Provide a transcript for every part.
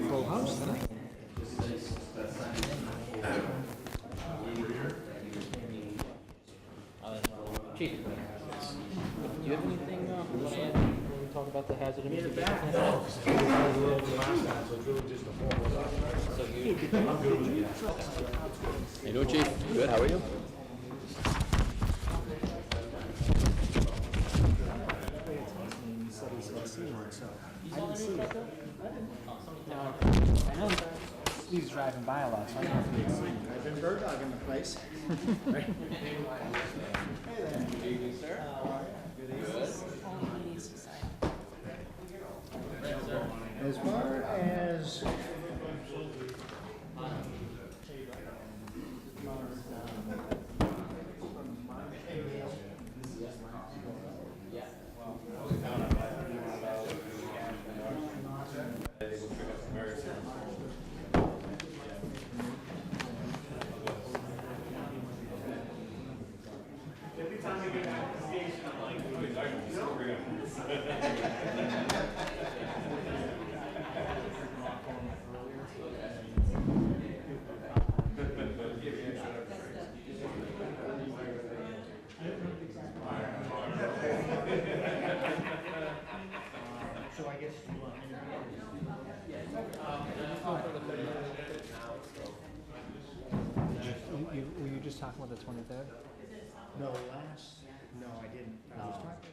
Full house tonight. Chief, do you have anything you want to add when we talk about the hazard mitigation? How you doing, Chief? Good, how are you? He said he's going to see one, so I didn't see it. I know he's driving by a lot, so I don't know if he can see it. I've been bird dogging the place. Good evening, sir. How are you? Good evening. As far as Every time I get back to the station, I'm like, so I guess were you just talking about the 23rd? No, no, I didn't. I was talking about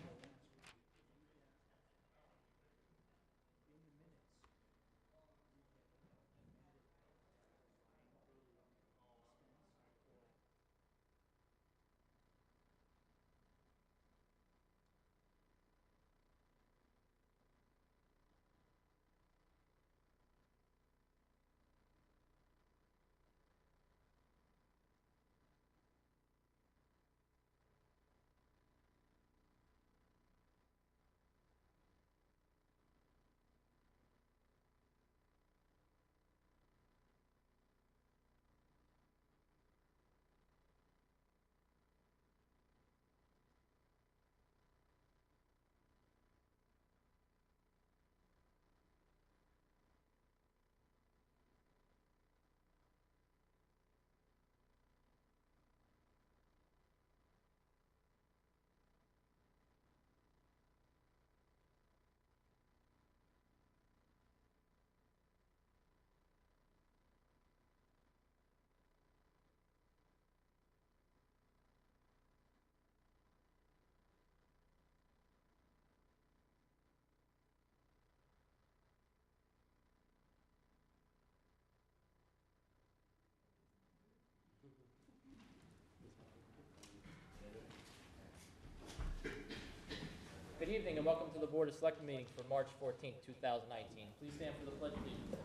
Good evening and welcome to the Board of Selectmen meeting for March 14th, 2019. Please stand for the pledge of allegiance.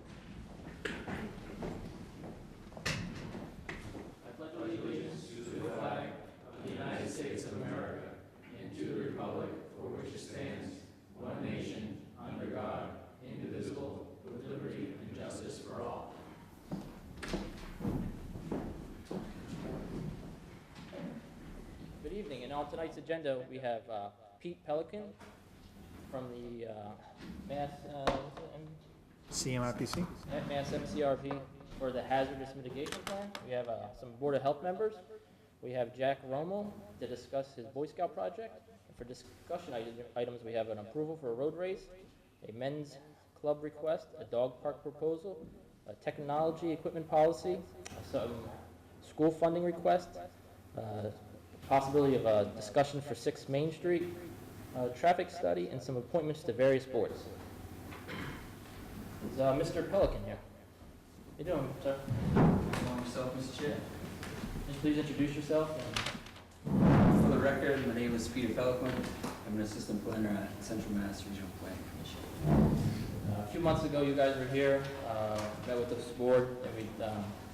I pledge allegiance to the flag of the United States of America and to the republic for which it stands, one nation, under God, indivisible, with liberty and justice for all. Good evening, and on tonight's agenda we have Pete Pelican from the CMRPC? Mass MCRP for the hazardous mitigation plan. We have some Board of Health members. We have Jack Romo to discuss his Boy Scout project. And for discussion items, we have an approval for a road race, a men's club request, a dog park proposal, a technology equipment policy, some school funding request, possibility of a discussion for 6 Main Street, traffic study, and some appointments to various boards. Is Mr. Pelican here? How you doing, sir? Hello, yourself, Mr. Chair. Can you please introduce yourself? For the record, my name is Peter Pelican. I'm an assistant planner at Central Mass Regional Planning Commission. A few months ago, you guys were here, met with this board, and we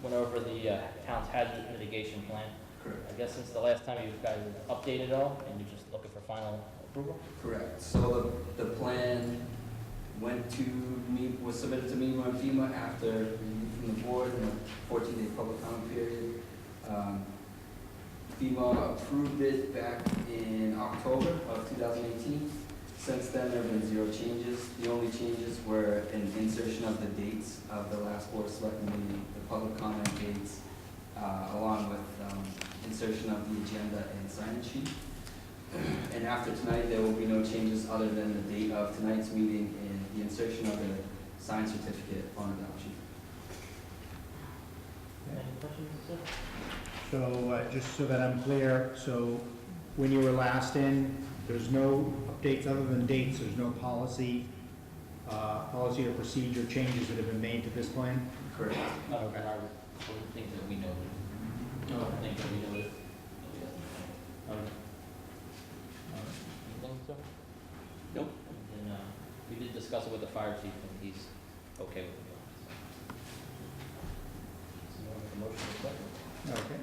went over the town's hazard mitigation plan. Correct. I guess since the last time you guys have updated it all, and you're just looking for final approval? Correct. So the plan was submitted to MEMA and FEMA after review from the board in a 14-day public comment period. FEMA approved it back in October of 2018. Since then, there have been 0 changes. The only changes were an insertion of the dates of the last Board of Selectmen meeting, the public comment dates, along with insertion of the agenda and sign-in sheet. And after tonight, there will be no changes other than the date of tonight's meeting and the insertion of the signed certificate on adoption. Any questions, sir? So, just so that I'm clear, so when you were last in, there's no updates other than dates, there's no policy or procedure changes that have been made to this plan? Correct. Okay. Things that we know. Things that we know. Anything, sir? Nope. And then, we did discuss it with the fire chief, and he's okay with it. So you want to make a motion to accept? Okay.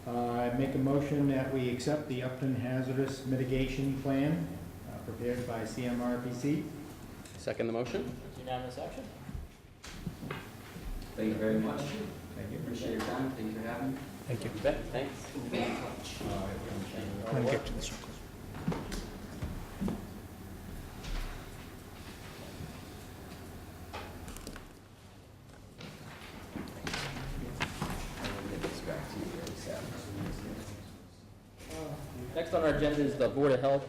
I make a motion that we accept the Upton Hazardous Mitigation Plan prepared by CMRPC. Second the motion? It's unanimous action? Thank you very much. Thank you. Appreciate your time. Thank you for having me. Thank you. You bet, thanks. We'll be in touch. All Let me right. get to the circles. Next on our agenda is the Board of Health.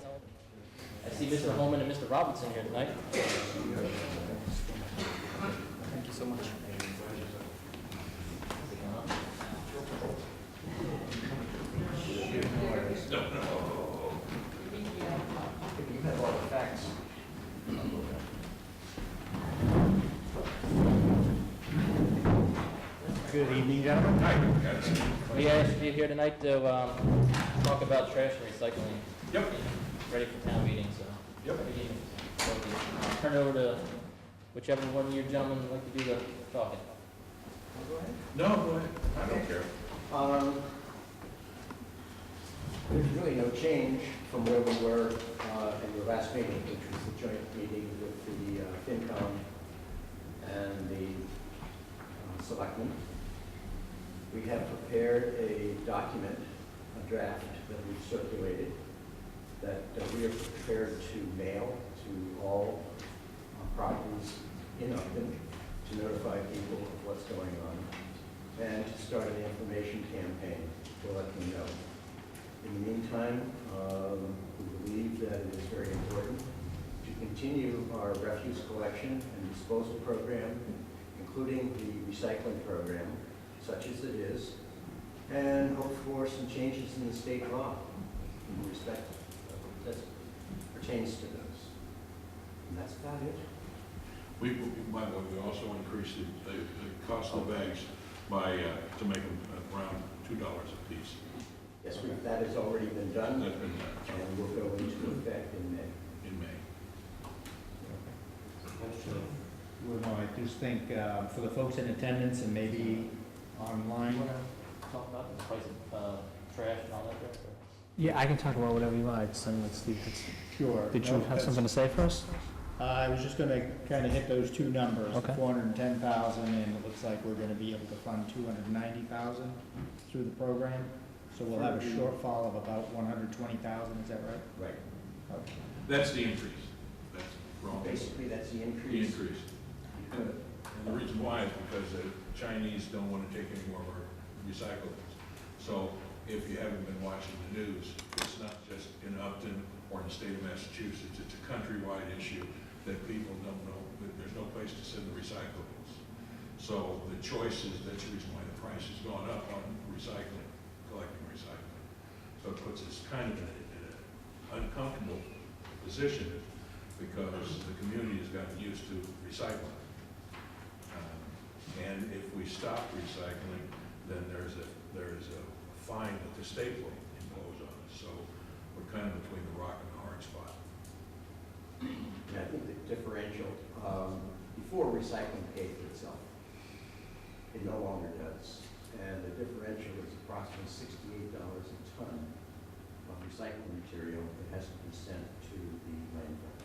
I see Mr. Holman and Mr. Robinson here tonight. Thank you so much. Good evening, gentlemen. We asked you here tonight to talk about trash and recycling. Yep. Ready for town meeting, so. Yep. I'll turn it over to whichever one of you gentlemen would like to do the talking. No, go ahead. I don't care. There's really no change from where we were in the last meeting, which was the joint meeting with the FinCom and the Selectmen. We have prepared a document, a draft that we've circulated, that we are prepared to mail to all properties in Upton to notify people of what's going on and to start an information campaign to let them know. In the meantime, we believe that it is very important to continue our refuse collection and disposal program, including the recycling program, such as it is, and hope for some changes in the state law in respect that pertains to those. And that's about it. By the way, we also increased the cost of bags by, to make them around $2 a piece. Yes, that has already been done, That's been done and will go into effect in May. in May. Well, no, I just think for the folks in attendance and maybe You online. want to talk about the price of trash and all that there? or- Yeah, I can talk about whatever you want. I just let's see. Sure. Did you No, have that's- something to say first? I was just gonna kind of hit those two numbers, the Okay. 410,000, and it looks like we're gonna be able to fund 290,000 through the program. So we'll have a shortfall of about 120,000, is that right? Right. Okay. That's the increase. That's wrong. Basically, that's the The increase. increase. And the reason why is because the Chinese don't want to take any more of our recyclables. So if you haven't been watching the news, it's not just in Upton or in the state of Massachusetts. It's a countrywide issue that people don't know, that there's no place to send the recyclables. So the choice is, that's the reason why the price has gone up on recycling, collecting recycling. So it puts us kind of in an uncomfortable position because the community has gotten used to recycling. And if we stop recycling, then there's a fine that the state will impose on us. So we're kind of between the rock and the hard spot. And I think the differential, before recycling paid for itself, it no longer does. And the differential is approximately $68 a ton of recycling material that has to be sent to the landfill,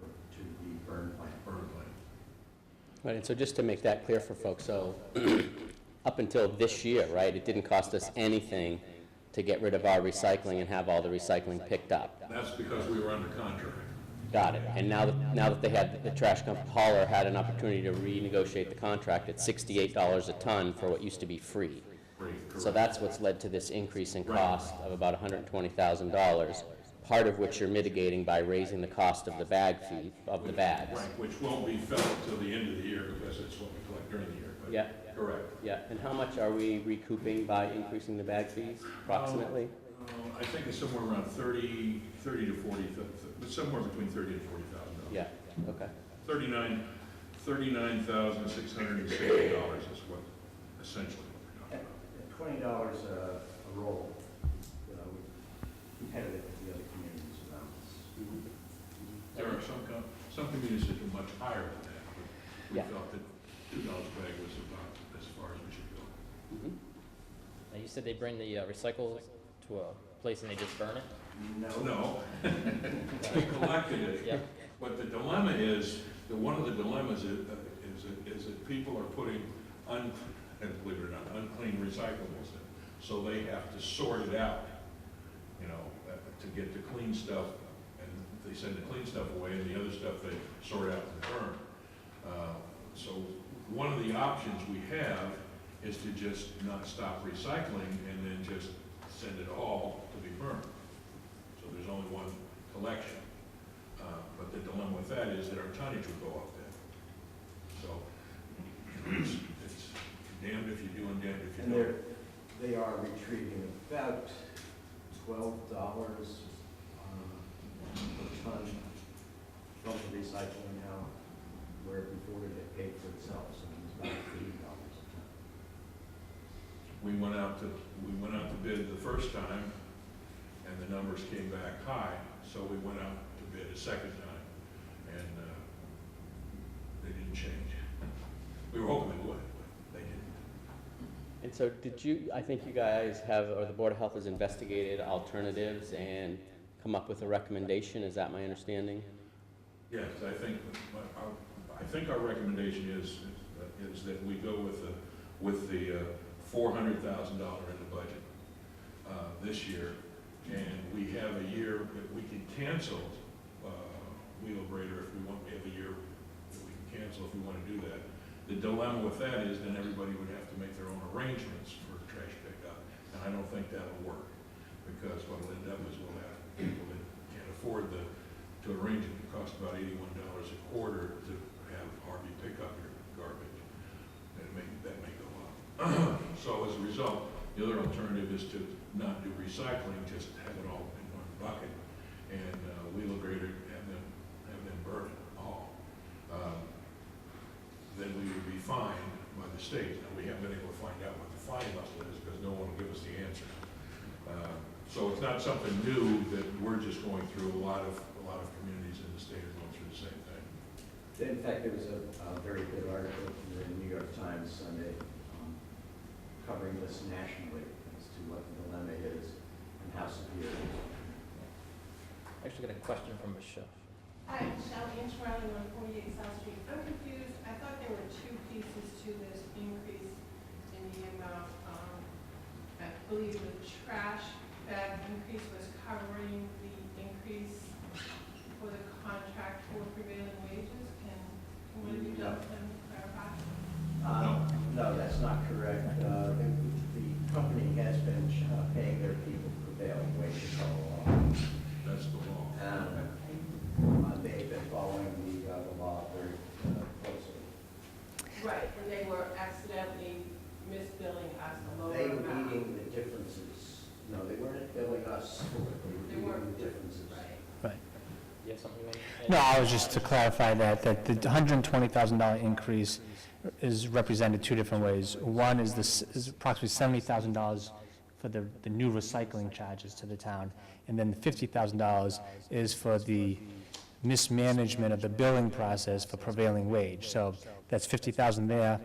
or to to the burn plant. Right, and so just to make that clear for folks, so up until this year, right, it didn't cost us anything to get rid of our recycling and have all the recycling picked up. That's because we were under contract. Got it. And now that they had, the trash hauler had an opportunity to renegotiate the contract at $68 a ton for what used to be free. So that's what's led to this increase in cost of about $120,000, part of which you're mitigating by raising the cost of the bag fee, of the bags. Right, which won't be felt until the end of the year because it's what we collect during the year. But Yeah. correct. Yeah, and how much are we recouping by increasing the bag fees approximately? I think it's somewhere around 30 to 40, but somewhere between 30 and 40,000. Yeah, okay. $39,660 is what essentially what we're talking about. At $20 a roll, competitive with the other communities around us. There are some communities that are much higher than that, but we Yeah. felt that $2 a bag was about as far as we should go. Mhm. Now, you said they bring the recycles to a place and they just burn it? No, we collected it. Yep. But the dilemma is, that one of the dilemmas is that people are putting, and believe it or not, unclean recyclables in. So they have to sort it out, to get the clean stuff, and they send the clean stuff away, and the other stuff they sort out and burn. So one of the options we have is to just not stop recycling and then just send it all to be burned. So there's only one collection. But the dilemma with that is that our tonnage will go up then. So it's damned if you do and damned if you And don't. they are retrieving about $12 per ton from the recycling now, where before it paid for itself, so it was about $80 a ton. We went out to bid the first time, and the numbers came back high, so we went out to bid a second time, and they didn't change. We were hoping they would, but they didn't. And so I think you guys have, or the Board of Health has investigated alternatives and come up with a recommendation, is that my understanding? Yes, I think our recommendation is that we go with the $400,000 in the budget this year, and we have a year that we can cancel Wheelabrator if we want. We have a year that we can cancel if we want to do that. The dilemma with that is then everybody would have to make their own arrangements for trash pickup, and I don't think that'll work, because what will end up is we'll have people that can't afford to arrange it. It costs about $81 a quarter to have Harvey pick up your garbage, and that may go up. So as a result, the other alternative is to not do recycling, just have it all in one bucket, and Wheelabrator have them burn it all. Then we would be fined by the state. Now, we haven't been able to find out what the fine level is because no one will give us the answer. So it's not something new that we're just going through. A lot of communities in the state are going through the same thing. In fact, there was a very good article in the New York Times Sunday covering this nationally as to what the dilemma is and how severe it is. Actually got a question from Michelle. Hi, Michelle Ancherelli, 148 South Street. I'm confused. I thought there were two pieces to this increase in the amount. I believe the trash bag increase was covering the increase for the contract for prevailing wages. Can one of you gentlemen clarify? No, that's not correct. The company has been paying their people prevailing wages all along. That's the law. And they've been following the law very closely. Right, and they were accidentally misbilling us a lower They were amount. eating the differences. No, they weren't billing us for it. They They were weren't. eating the differences. Right. You have something you want to add? No, I was just to clarify that the $120,000 increase is represented two different ways. One is approximately $70,000 for the new recycling charges to the town, and then the $50,000 is for the mismanagement of the billing process for prevailing wage. So that's $50,000 there,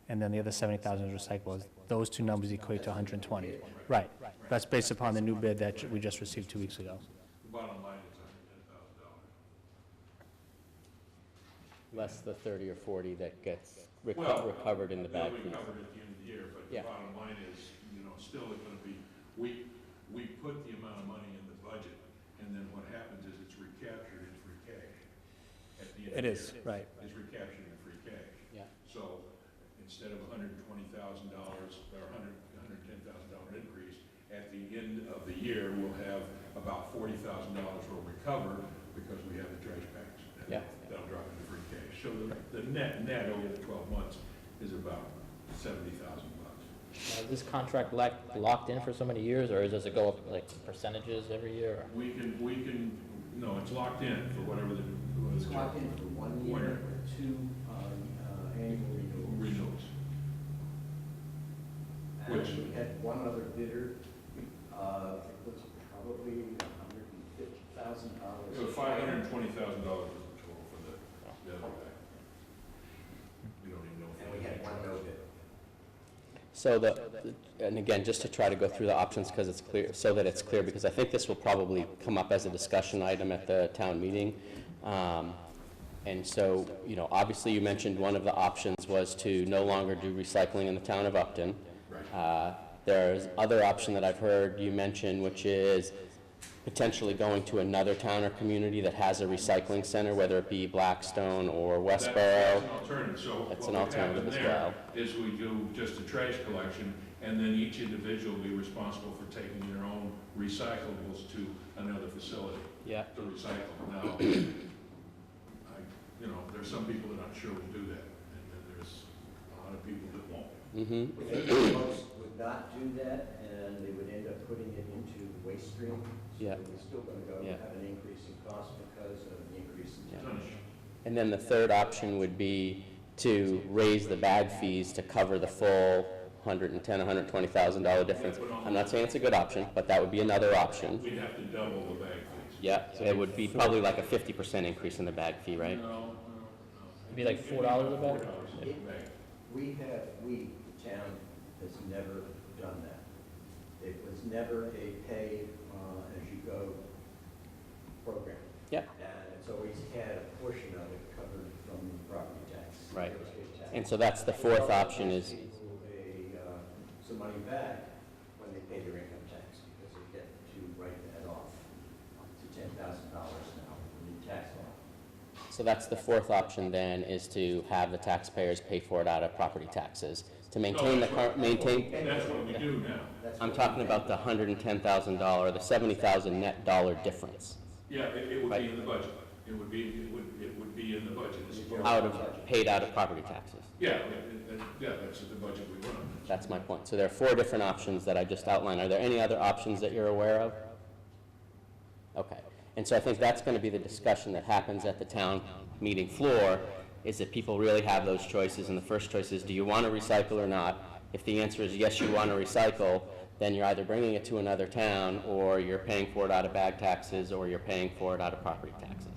and then the other $70,000 is recyclables. Those two numbers equate to 120. Right. That's based upon the new bid that we just received 2 weeks ago. The bottom line less the 30 or 40 that gets Well, recovered in the bag They'll be fees. covered at the end of the year, but Yeah. the bottom line is, still it's gonna be, we put the amount of money in the budget, and then what happens is it's recaptured in free cash. At the end of It the is, year. right. It's recaptured in free cash. Yeah. So instead of $120,000 or $110,000 increase, at the end of the year, we'll have about $40,000 will recover because we have the trash bags. And Yeah. That'll drop into free cash. So the net over the 12 months is about $70,000. Now, is this contract locked in for so many years, or does it go up like percentages every year? Or? We can, no, it's locked in for whatever the. It's locked in for 1 year One or 2 annual renewals. Renewals. And Which- we had one other bidder, it was probably $150,000. So $520,000 was the total for the other guy. We don't even know. if And we had one no bid. So and again, just to try to go through the options because it's clear, so that it's clear, because I think this will probably come up as a discussion item at the town meeting. And so, obviously you mentioned one of the options was to no longer do recycling in the town of Upton. Right. There's other option that I've heard you mention, which is potentially going to another town or community that has a recycling center, whether it be Blackstone or That's Westboro. an alternative. So That's what an would happen alternative as there well. is we do just a trash collection, and then each individual will be responsible for taking their own recyclables to another facility Yeah. to recycle. Now, there's some people that I'm sure will do that, and then there's a lot of people that won't. Mm-hmm. Most would not do that, and they would end up putting it into the waste stream. Yeah. So we're still going to go Yeah. have an increase in cost because of the increase in Yeah. tonnage. And then the third option would be to raise the bag fees to cover the full $110,000, $120,000 difference. I'm not saying it's a good option, but that would be another option. We'd have to double the bag fees. Yeah, it would be probably like a 50% increase in the bag fee, right? No. It'd be like $4 a bag? $4 a bag. We, the town, has never done that. It was never a pay-as-you-go program. Yeah. And it's always had a portion of it covered from the property tax. Right. real estate tax. And so that's the fourth option is, People some money back when they pay their income tax, because they get to write that off to $10,000 now in the tax law. so that's the fourth option then, is to have the taxpayers pay for it out of property taxes to maintain the current, maintain. That's what we do now. That's I'm what talking we about the $110,000, the $70,000 net dollar difference Yeah, it would Right. be in the budget. It would be in the budget. It's supposed- paid out of property taxes. Yeah, that's the budget we run. That's my point. So there are four different options that I just outlined. Are there any other options that you're aware of? Okay. And so I think that's going to be the discussion that happens at the town meeting floor, is that people really have those choices. And the first choice is, do you want to recycle or not? If the answer is yes, you want to recycle, then you're either bringing it to another town, or you're paying for it out of bag taxes, or you're paying for it out of property taxes.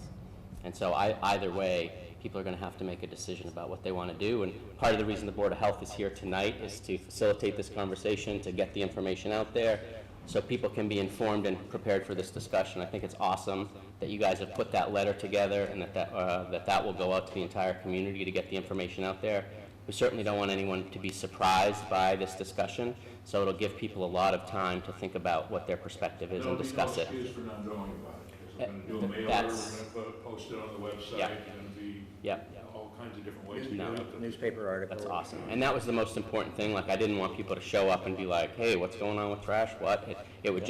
And so either way, people are going to have to make a decision about what they want to do. And part of the reason the Board of Health is here tonight is to facilitate this conversation, to get the information out there, so people can be informed and prepared for this discussion. I think it's awesome that you guys have put that letter together, and that will go out to the entire community to get the information out there. We certainly don't want anyone to be surprised by this discussion, so it'll give people a lot of time to think about what their perspective is and discuss it. There'll be no excuse for not knowing about it, because we're going to do a mailer, we're That's- going to post it on the website, Yeah. it's going to be Yeah. all kinds of different ways to No. get it out there. Newspaper article. That's awesome. And that was the most important thing. Like, I didn't want people to show up and be like, hey, what's going on with trash? What? It would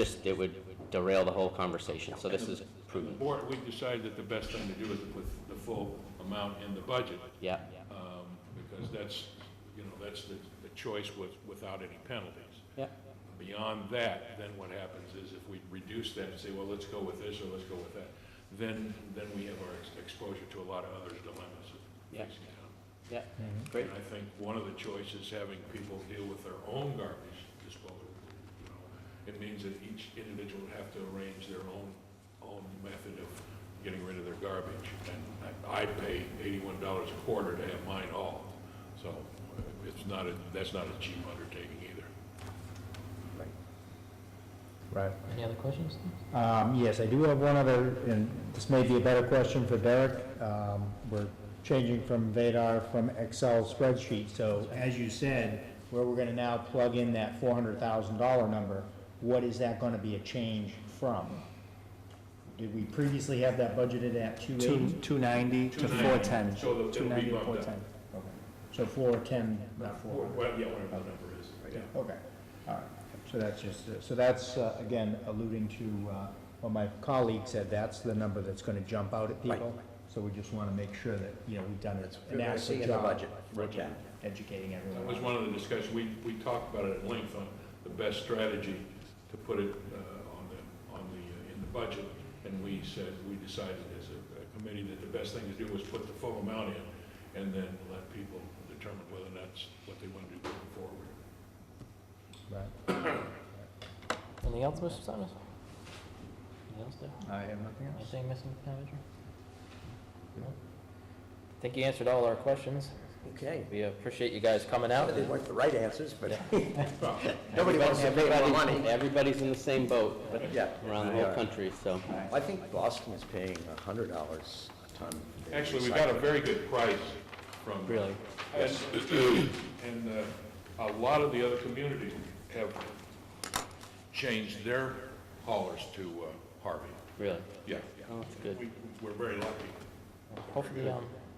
derail the whole conversation. So this is The prudent. board, we decided that the best thing to do is to put the full amount in the budget, Yeah, because that's the choice without any penalties. yeah, Beyond that, then what happens is if we reduce that and say, well, let's go with this or let's go with that, then we have our exposure to a lot of other dilemmas Yeah. facing town. yeah. Great. And I think one of the choices, having people deal with their own garbage disposal, it means that each individual would have to arrange their own method of getting rid of their garbage. And I pay $81 a quarter to have mine hauled, so that's not a cheap undertaking either. Right. Any other questions? Yes, I do have one other, and this may be a better question for Derek. We're changing from Vadar from Excel spreadsheet. So as you said, where we're gonna now plug in that $400,000 number, what is that gonna be a change from? Did we previously have that budgeted at 280? 290 to 410. So it'll be 290 to bumped up. 410. Okay. So 410, not 400. Well, yeah, whatever the number is, yeah. Okay, all right. So that's just, so that's, again, alluding to what my colleague said, that's the number that's gonna jump out at people. So we just wanna make sure that, you know, we've done an We're gonna see adequate in the job budget. looking, Yeah. educating That everyone. was one of the discussions, we talked about it at length on the best strategy to put it in the budget, and we decided as a committee that the best thing to do was put the full amount in, and then let people determine whether that's what they want to do going forward. Right. Anything else, Mr. Simons? Anything else there? I have nothing else. Anything missing, manager? No? I think you answered all our questions. Okay. We appreciate you guys coming out. They weren't the right answers, but Well, nobody wants to pay more money. Everybody's in the same boat Yeah. around the they whole are. country, so. I think Boston is paying $100 a ton. for Actually, we got a recycling. very good price from. Really? And a lot of the other communities have changed their haulers to Harvey. Really? Yeah. Oh, that's good. We're very lucky. Hopefully,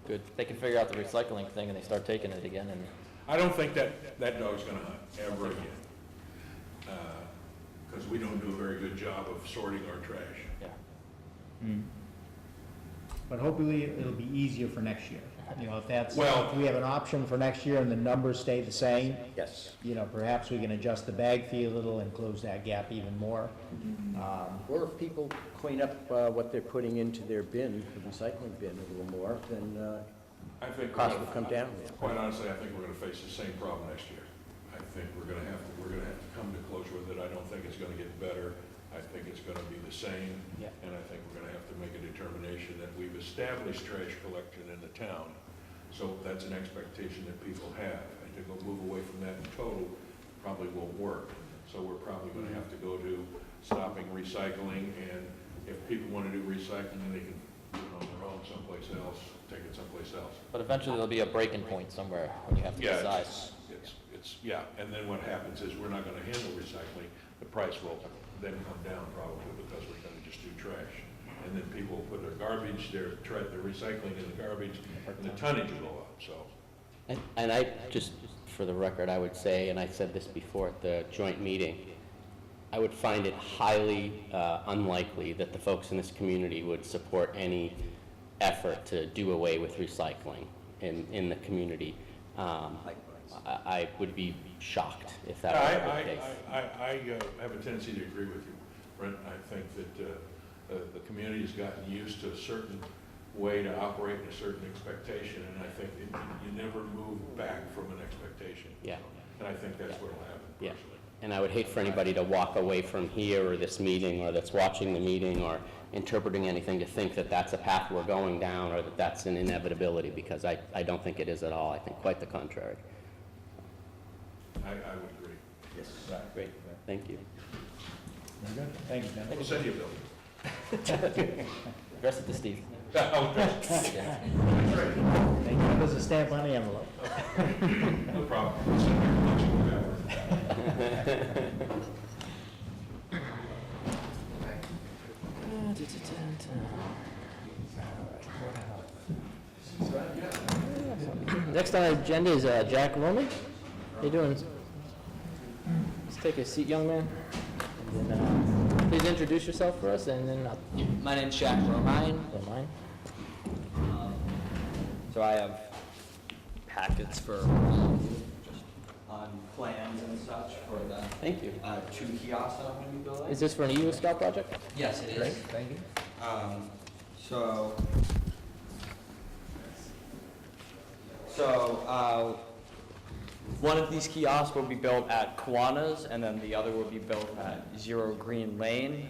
good. They can figure out the recycling thing and they start taking it again, and I don't think that dog's gonna hunt ever again. Because we don't do a very good job of sorting our trash. yeah. But hopefully it'll be easier for next year. You know, if that's, Well- if we have an option for next year and the numbers stay the same, Yes. you know, perhaps we can adjust the bag fee a little and close that gap even more. Or if people clean up what they're putting into their bin, the recycling bin a little more, then I think we're cost gonna- will come down. Quite honestly, I think we're gonna face the same problem next year. I think we're gonna have to come to closure with it. I don't think it's gonna get better. I think it's gonna be the same. Yeah. And I think we're gonna have to make a determination that we've established trash collection in the town. So that's an expectation that people have. And to go move away from that in total probably won't work. So we're probably gonna have to go to stopping recycling, and if people wanna do recycling, then they can do it on their own someplace else, take it someplace else. But eventually there'll be a breaking point somewhere when you have to Yeah, decide. yeah, and then what happens is we're not gonna handle recycling, the price will then come down probably because we're gonna just do trash. And then people will put their garbage, their recycling in the garbage, and the tonnage will go up, so. And I, just for the record, I would say, and I said this before at the joint meeting, I would find it highly unlikely that the folks in this community would support any effort to do away with recycling in the community. I would be shocked if that were the case. I have a tendency to agree with you, Brent. I think that the community has gotten used to a certain way to operate and a certain expectation, and I think you never move back from an expectation. Yeah. And I think that's what'll happen Yeah. personally. And I would hate for anybody to walk away from here or this meeting, or that's watching the meeting or interpreting anything to think that that's a path we're going down or that that's an inevitability, because I don't think it is at all. I think quite the contrary. I would agree. Yes. Great, thank you. Very good. Thank you, Ben. We'll send you a bill. Address it to Steve. Oh, Yeah. Thank you. There's a stamp on the envelope. no problem. We'll send you a bunch of them. Next on our agenda is Jack Roman. How you doing? Let's take a seat, young man. And then, please introduce yourself for us, and then I'll, My name's Jack Romine. don't mind. So I have packets for just on plans and such for the Thank you. 2 kiosks that I'm going to be building. Is this for an EU Scout project? Yes, it is. Great, thank you. So one of these kiosks will be built at Kiwanis, and then the other will be built at Zero Green Lane.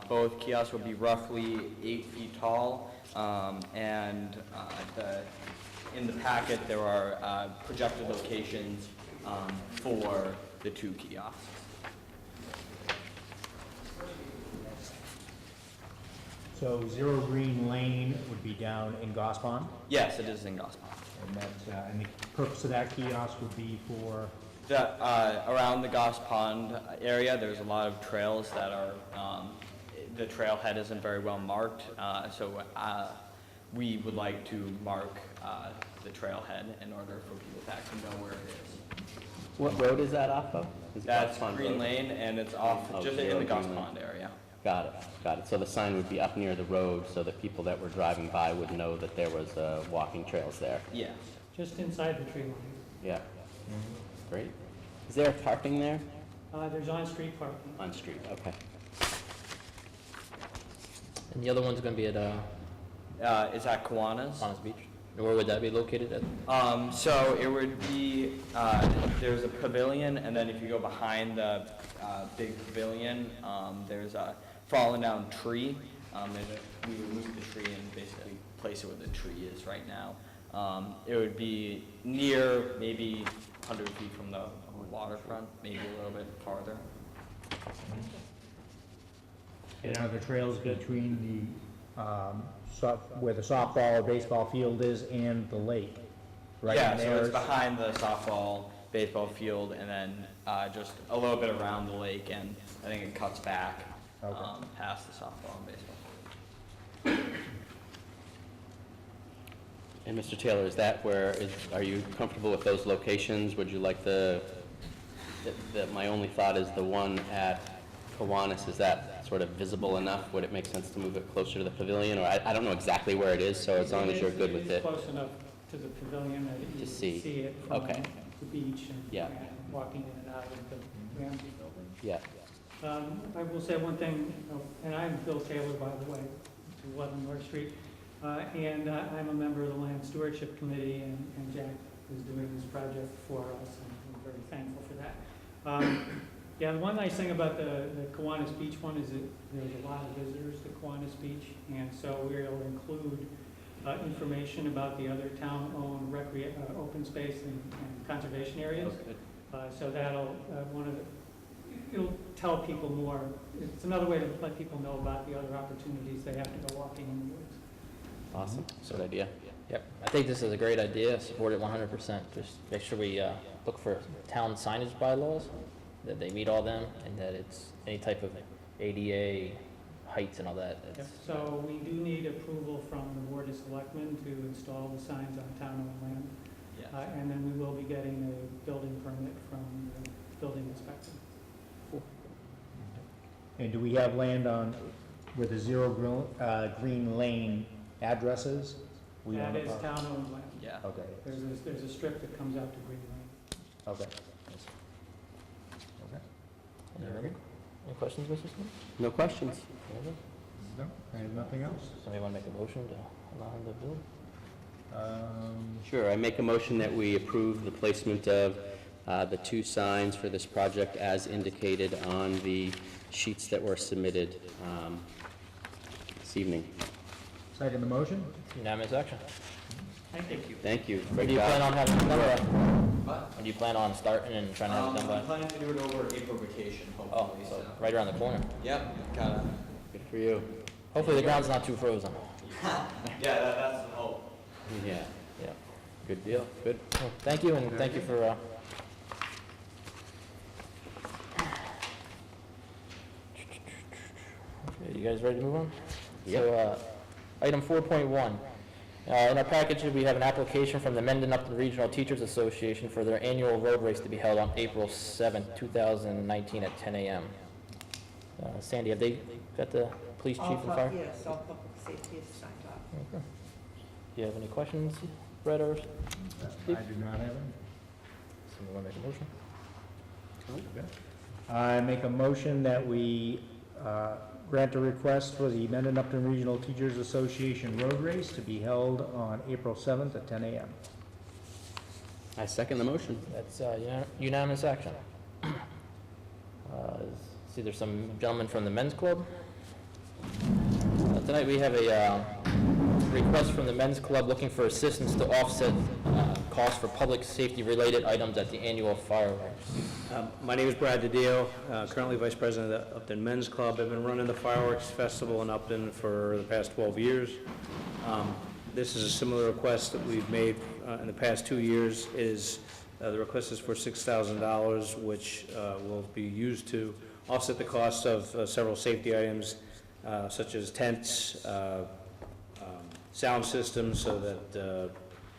Both kiosks will be roughly 8 feet tall, and in the packet there are projected locations for the 2 kiosks. So Zero Green Lane would be down in Goss Pond, Yes, it is in Gospel. and that, and the purpose of that kiosk would be for, Around the Goss Pond area, there's a lot of trails that are, the trailhead isn't very well marked, so we would like to mark the trailhead in order for people to actually know where it is. What road is that off of? Is it That's Goss Pond Green Road? Lane, and it's off, Oh, just Zero in the Goss Green Lane. Pond area. Got it, got it. So the sign would be up near the road so that people that were driving by would know that there was walking trails there. Yeah. Just inside the tree line. Yeah. Great. Is there parking there? There's on-street parking. On street, okay. And the other one's gonna be at, It's at Kiwanis. Honest Beach? And where would that be located at? So it would be, there's a pavilion, and then if you go behind the big pavilion, there's a fallen down tree. And we would move the tree and basically place it where the tree is right now. It would be near, maybe 100 feet from the waterfront, maybe a little bit farther. and are the trails between the, where the softball or baseball field is and the lake? Right Yeah, in so there it's is- behind the softball, baseball field, and then just a little bit around the lake, and I think it cuts back Okay. past the softball and baseball. And Mr. Taylor, is that where, are you comfortable with those locations? Would you like my only thought is the one at Kiwanis, is that sort of visible enough? Would it make sense to move it closer to the pavilion? Or I don't know exactly where it is, so as long as you're good with It it. is close enough to the pavilion that you To can see. see it from Okay. the beach and Yeah. and walking in and out of the Ramsey building. Yeah, I will say one thing, and I'm Bill Taylor, by the way, to 11 North Street, and I'm a member of the Land Stewardship Committee, and Jack is doing this project for us, and I'm very thankful for that. Yeah, the one nice thing about the Kiwanis Beach one is that there's a lot of visitors to Kiwanis Beach, and so we'll include information about the other town-owned open space and conservation areas. So that'll, it'll tell people more. It's another way to let people know about the other opportunities they have to go walking in the woods. awesome. Good idea. Yep, I think this is a great idea, support it 100%. Just make sure we look for town signage bylaws, that they meet all them, and that it's any type of ADA heights and all that. Yep, It's- so we do need approval from the Board of Selectmen to install the signs on town-owned land. Yes. And then we will be getting a building permit from the building inspector. And do we have land on where the Zero Green Lane address is? We own That it? is town-owned land. Yeah. Okay, There's a strip that comes out to Green Lane. okay. Any questions, Mr. Smith? No questions? No, I have nothing else. Somebody want to make a motion to allow him to build? Sure, I make a motion that we approve the placement of the two signs for this project as indicated on the sheets that were submitted this evening. Second the motion? Unanimous action. Thank you. Thank you. When Great do you plan job. on having it done by? What? When do you plan on starting and trying to have it done by? I'm planning to do it over April vacation, Oh, hopefully, so so. right around the corner. Yep, kinda. Good for you. Hopefully the ground's not too frozen. Yeah, that's the hope. Yeah, Yeah. good deal, good. Well, thank you, and thank you for, Okay, you guys ready to move on? Yep. So, item 4.1. In our package, we have an application from the Mendon Upton Regional Teachers Association for their annual road race to be held on April 7th, 2019 at 10 a.m. Sandy, have they got the police chief and fire? Yes, all public safety is signed off. Okay. Do you have any questions, Brett or I do not have any. somebody want to make a motion? I make a motion that we grant a request for the Mendon Upton Regional Teachers Association Road Race to be held on April 7th at 10 a.m. I second the motion. That's unanimous action. See, there's some gentlemen from the men's club. Tonight we have a request from the men's club looking for assistance to offset costs for public safety-related items at the annual fireworks. My name is Brad DiDio, currently Vice President of the Upton Men's Club. I've been running the fireworks festival in Upton for the past 12 years. This is a similar request that we've made in the past 2 years. The request is for $6,000, which will be used to offset the cost of several safety items, such as tents, sound systems, so that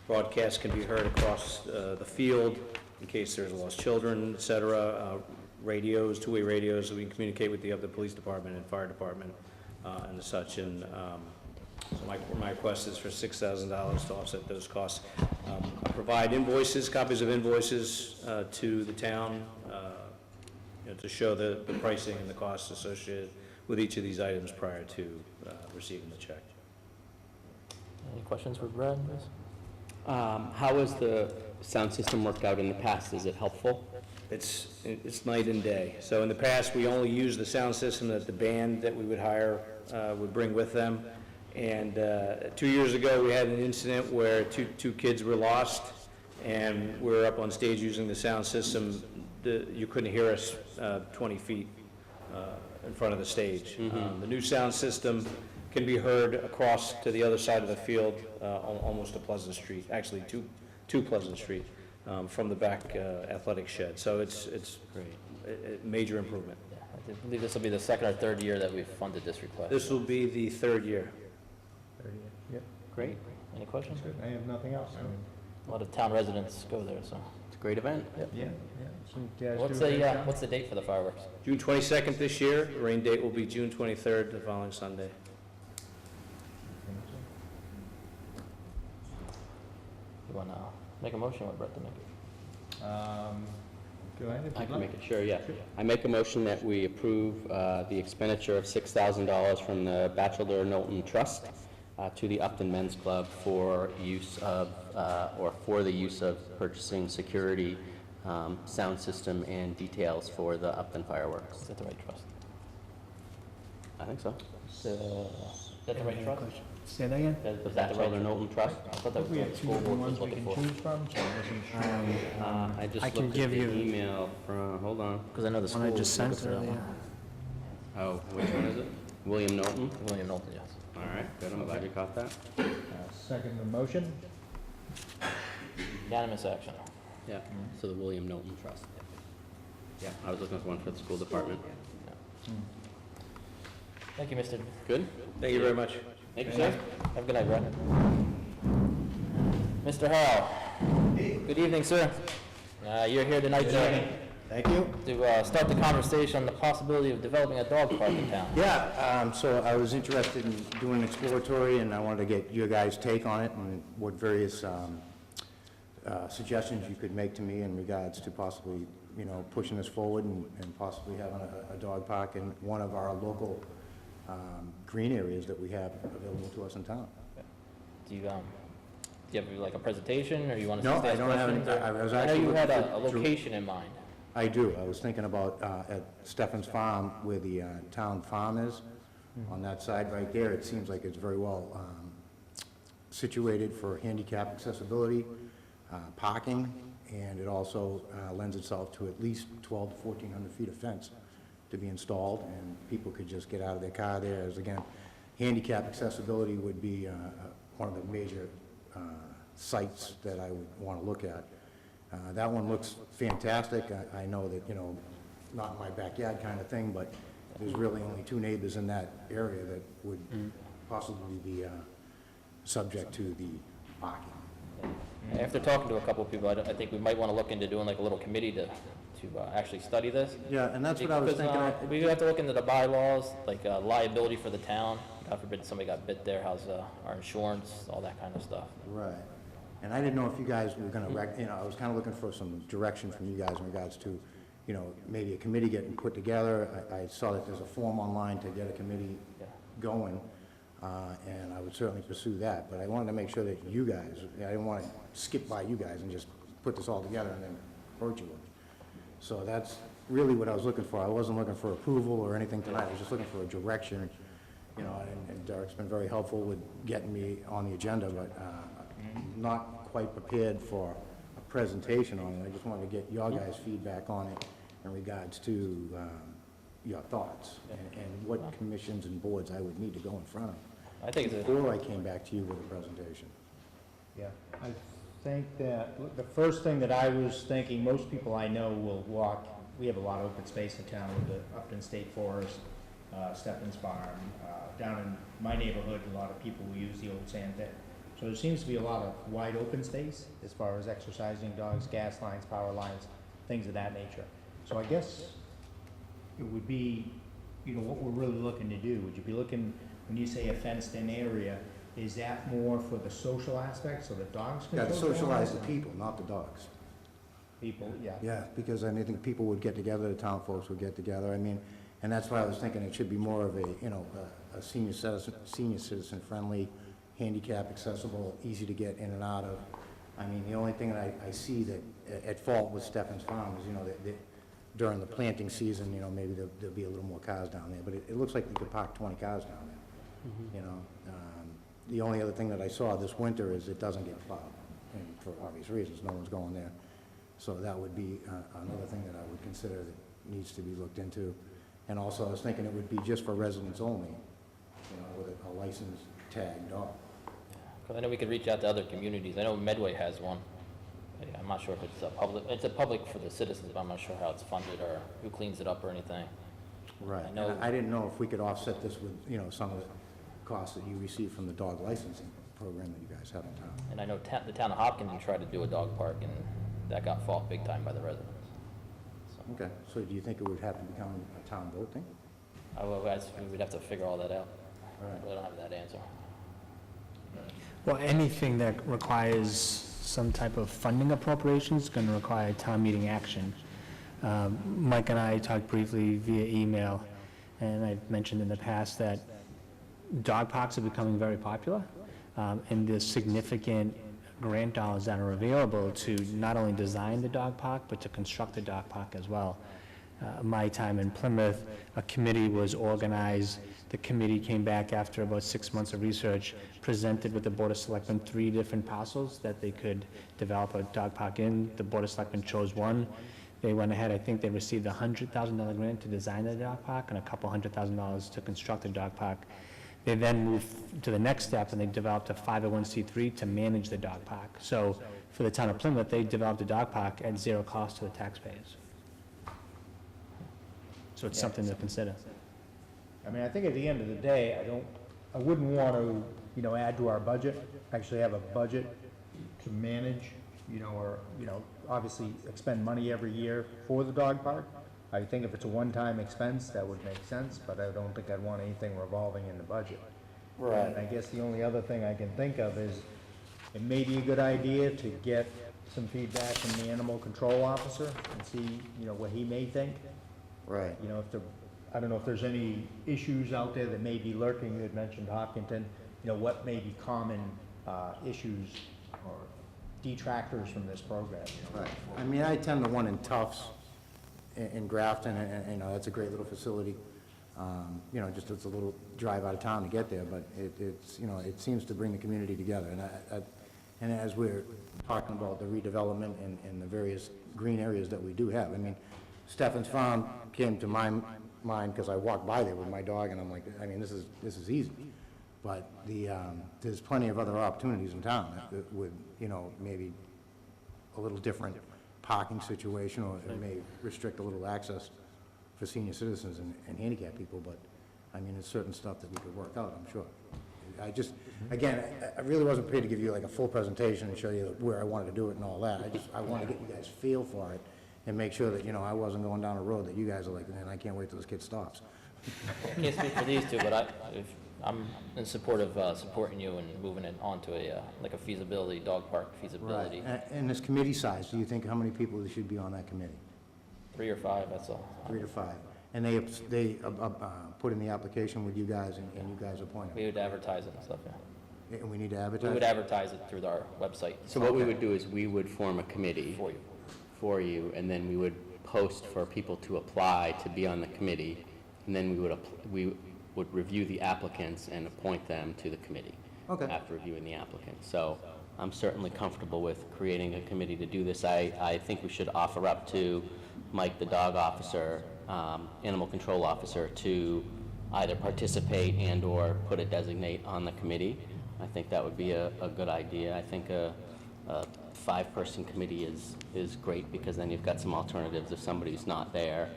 broadcasts can be heard across the field in case there's lost children, et cetera. Radios, two-way radios, so we can communicate with the Upton Police Department and Fire Department and such. And so my request is for $6,000 to offset those costs. I provide invoices, copies of invoices to the town, to show the pricing and the costs associated with each of these items prior to receiving the check. Any questions for Brad? How has the sound system worked out in the past? Is it helpful? It's night and day. So in the past, we only used the sound system that the band that we would hire would bring with them. And 2 years ago, we had an incident where two kids were lost, and we were up on stage using the sound system. You couldn't hear us 20 feet in front of the stage. The new sound system can be heard across to the other side of the field, almost to Pleasant Street, actually to Pleasant Street, from the back athletic shed. So it's a major improvement. Yeah, I believe this will be the second or third year that we've funded this request. This will be the third year. Yep. Great. Any questions? I have nothing else. A lot of town residents go there, so. It's a great event. Yep. Yeah. So, What's the date for the fireworks? June 22nd this year. The rain date will be June 23rd, the following Sunday. You want to make a motion or Brett to make it? Go ahead if I you'd can like. make it, sure, yeah. I make a motion that we approve the expenditure of $6,000 from the Bachelor Knowlton Trust to the Upton Men's Club for use of, or for the use of purchasing security, sound system, and details for the Upton fireworks. Is that the right trust? I think so. Is that the right trust? Say that again? The Is that the right Bachelor Knowlton Trust? I thought that was We what have the two school different board was ones we looking can for. choose from, so I wasn't sure. I I just can looked at give the you- email from, hold on. Because I know the school One I was just looking sent for that earlier. one. Oh, which one is it? William Knowlton? William Knowlton, yes. All right, good, I'm glad you caught that. Second the motion. Unanimous action. Yeah, so the William Knowlton Trust. Yeah, I was looking for one for the school department. Thank you, Mr. Good? Thank you very much. Thank you, sir. Have a good night, Brett. Mr. Harrell. Good evening, sir. You're here tonight Thank you. to start the conversation on the possibility of developing a dog park in town. Yeah, so I was interested in doing an exploratory, and I wanted to get your guys' take on it and what various suggestions you could make to me in regards to possibly, pushing this forward and possibly having a dog park in one of our local green areas that we have available to us in town. Do you have like a presentation, or you want to No, just I ask don't have any. questions, or- I was I know actually you had looking a for- location in mind. I do. I was thinking about at Steffen's Farm, where the town farm is. On that side right there, it seems like it's very well situated for handicap accessibility, parking, and it also lends itself to at least 1,200 to 1,400 feet of fence to be installed, and people could just get out of their car there. As again, handicap accessibility would be one of the major sites that I would want to look at. That one looks fantastic. I know that, not in my backyard kind of thing, but there's really only two neighbors in that area that would possibly be subject to the parking. After talking to a couple of people, I think we might want to look into doing like a little committee to actually study this. Yeah, and that's what I was Because, thinking. we have to look into the bylaws, like liability for the town. God forbid somebody got bit there, how's our insurance, all that kind of stuff. Right. And I didn't know if you guys were going to, I was kind of looking for some direction from you guys in regards to, maybe a committee getting put together. I saw that there's a form online to get a committee Yeah. going, and I would certainly pursue that. But I wanted to make sure that you guys, I didn't want to skip by you guys and just put this all together and then approach you with it. So that's really what I was looking for. I wasn't looking for approval or anything tonight. I was just looking for a direction, and Derek's been very helpful with getting me on the agenda, but not quite prepared for a presentation on it. I just wanted to get your guys' feedback on it in regards to your thoughts and what commissions and boards I would need to go in front of I think it's before I came back to you with a presentation. Yeah, I think that, look, the first thing that I was thinking, most people I know will walk, we have a lot of open space in town with the Upton State Forest, Stephens Farm, down in my neighborhood, a lot of people will use the old sand pit. So there seems to be a lot of wide open space as far as exercising dogs, gas lines, power lines, things of that nature. So I guess it would be, what we're really looking to do. Would you be looking, when you say a fenced-in area, is that more for the social aspect, so the dogs can Yeah, to socialize the socialize? people, not the dogs. People, yeah. Yeah, because I think people would get together, the town folks would get together. I mean, and that's why I was thinking it should be more of a, a senior citizen friendly, handicap accessible, easy to get in and out of. I mean, the only thing that I see that at fault with Stephens Farm is, that during the planting season, maybe there'll be a little more cars down there, but it looks like you could park 20 cars down there, The only other thing that I saw this winter is it doesn't get plowed, and for obvious reasons, no one's going there. So that would be another thing that I would consider that needs to be looked into. And also, I was thinking it would be just for residents only, with a licensed tag dog. 'Cause I know we could reach out to other communities. I know Medway has one. I'm not sure if it's a public for the citizens, but I'm not sure how it's funded or who cleans it up or anything. Right. I know- And I didn't know if we could offset this with, some of the costs that you receive from the dog licensing program that you guys have in town. And I know the town of Hopkinton tried to do a dog park, and that got fought big time by the residents. So, Okay, so do you think it would have to become a town vote thing? we would have to figure all that out. All right. I don't have that answer. Well, anything that requires some type of funding appropriation is going to require town meeting action. Mike and I talked briefly via email, and I've mentioned in the past that dog parks are becoming very popular, and there's significant grant dollars that are available to not only design the dog park, but to construct the dog park as well. My time in Plymouth, a committee was organized. The committee came back after about 6 months of research, presented with the Board of Selectmen 3 different parcels that they could develop a dog park in. The Board of Selectmen chose one. They went ahead, I think they received a $100,000 grant to design the dog park and a couple $100,000 to construct the dog park. They then moved to the next step, and they developed a 501c3 to manage the dog park. So for the town of Plymouth, they developed a dog park at zero cost to the taxpayers. So it's something to consider. I mean, I think at the end of the day, I wouldn't want to, add to our budget, actually have a budget to manage, or, obviously expend money every year for the dog park. I think if it's a one-time expense, that would make sense, but I don't think I'd want anything revolving in the budget. Right. And I guess the only other thing I can think of is, it may be a good idea to get some feedback from the animal control officer and see, what he may think. Right. I don't know if there's any issues out there that may be lurking. You had mentioned Hopkinton, what may be common issues or detractors from this program. Right. I mean, I attend the one in Tufts in Grafton, and that's a great little facility. Just it's a little drive out of town to get there, but it seems to bring the community together. And as we're talking about the redevelopment and the various green areas that we do have, I mean, Stephens Farm came to my mind because I walked by there with my dog, and I'm like, I mean, this is easy. But there's plenty of other opportunities in town that would, maybe a little different parking situation, or it may restrict a little access for senior citizens and handicapped people, but, I mean, there's certain stuff that we could work out, I'm sure. Again, I really wasn't prepared to give you like a full presentation and show you where I wanted to do it and all that. I want to get you guys feel for it and make sure that, I wasn't going down a road that you guys are like, man, I can't wait till this kid stops. I can't speak for these two, but I'm in support of supporting you and moving it onto a feasibility, dog park feasibility. And this committee size, do you think how many people should be on that committee? 3 or 5, that's all. 3 to 5. And they put in the application with you guys, and you guys appoint them? We would advertise it and stuff, yeah. And we need to advertise? We would advertise it through our website. So what we would do is we would form a committee For you. for you, and then we would post for people to apply to be on the committee, and then we would review the applicants and appoint them to the committee. Okay. After reviewing the applicants. So I'm certainly comfortable with creating a committee to do this. I think we should offer up to Mike, the dog officer, animal control officer, to either participate and/or put a designate on the committee. I think that would be a good idea. I think a 5-person committee is great, because then you've got some alternatives if somebody's not there.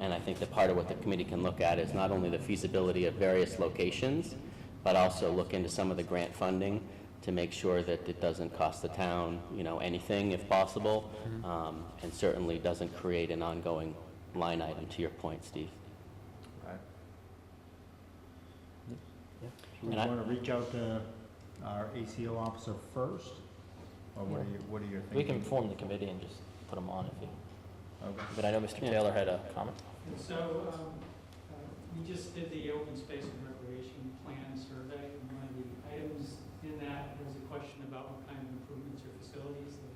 And I think that part of what the committee can look at is not only the feasibility of various locations, but also look into some of the grant funding to make sure that it doesn't cost the town, anything if possible, and certainly doesn't create an ongoing line item, to your point, Steve. Do we And I- want to reach out to our ACO officer first? Or what are your We thinking? can form the committee and just put them on if you, Okay. but I know Mr. Taylor had a comment. And so, we just did the open space and recreation plan survey, and one of the items in that was a question about what kind of improvements or facilities the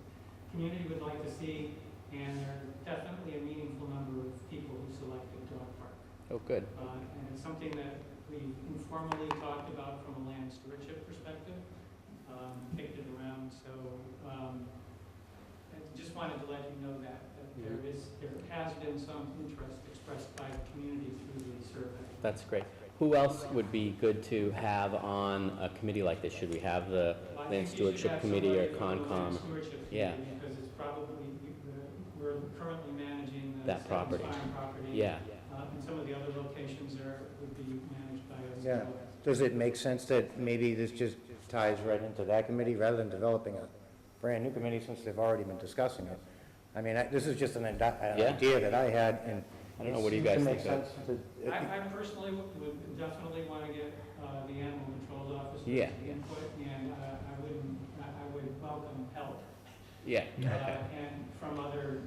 community would like to see, and there are definitely a meaningful number of people who selected dog park. Oh, good. And it's something that we informally talked about from a land stewardship perspective, kicked it around, so I just wanted to let you know that there has been some interest expressed by the community through the survey. That's great. Who else would be good to have on a committee like this? Should we have the Well, I Land think you should Stewardship have Committee or somebody from the Land Concom? Stewardship Yeah. Committee, because it's probably, we're currently managing the That property. Farm property. Yeah. And some of the other locations would be managed by us. Yeah. Does it make sense that maybe this just ties right into that committee rather than developing a brand-new committee since they've already been discussing it? I mean, this is just an idea that I had, and I don't know, what do you it seems guys to think? make sense to- I personally would definitely want to get the animal control officer's Yeah. input, and I would welcome help. Yeah, And from other,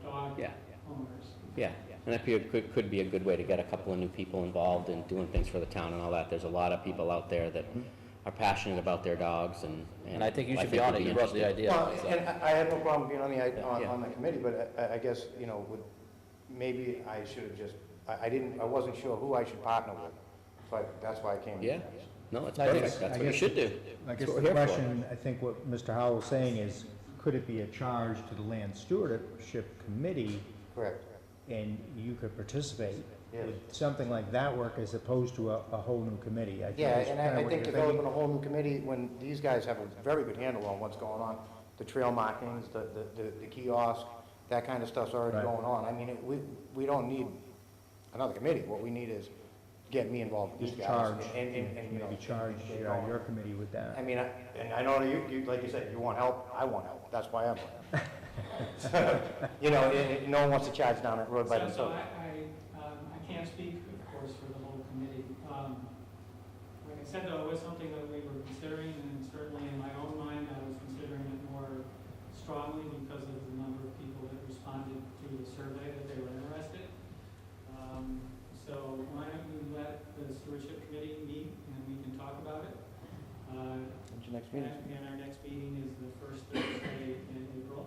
dog Yeah. owners. yeah. And that could be a good way to get a couple of new people involved in doing things for the town and all that. There's a lot of people out there that are passionate about their dogs, And I think you should be on would it, you brought the interested. idea. Well, so. and I have no problem being on Yeah. on the committee, but I guess, maybe I should have just, I wasn't sure who I should partner with, so that's why I came. Yeah, no, it's I guess- perfect. That's I what you guess- should do. I That's guess what the we're here for. question, I think what Mr. Howell was saying is, could it be a charge to the Land Stewardship Committee, Correct. and you could participate? Yes. Would something like that work as opposed to a whole new committee? I think Yeah, that's and kinda I what think you're developing thinking. a whole new committee, when these guys have a very good handle on what's going on, the trail markings, the kiosk, that kind of stuff's already Right. going on. I mean, we don't need another committee. What we need is get me involved with these Just guys. charge, and, maybe charge get your going. committee with that. I mean, and I know you, like you said, you want help, I want help. That's why I'm here. So, no one wants to charge down that road by So themselves. I can't speak, of course, for the whole committee. Like I said, though, it was something that we were considering, and certainly in my own mind, I was considering it more strongly because of the number of people that responded to the survey that they were interested. So why don't you let the stewardship committee meet, and we can talk about it? When's your next meeting? And our next meeting is the first Thursday in April.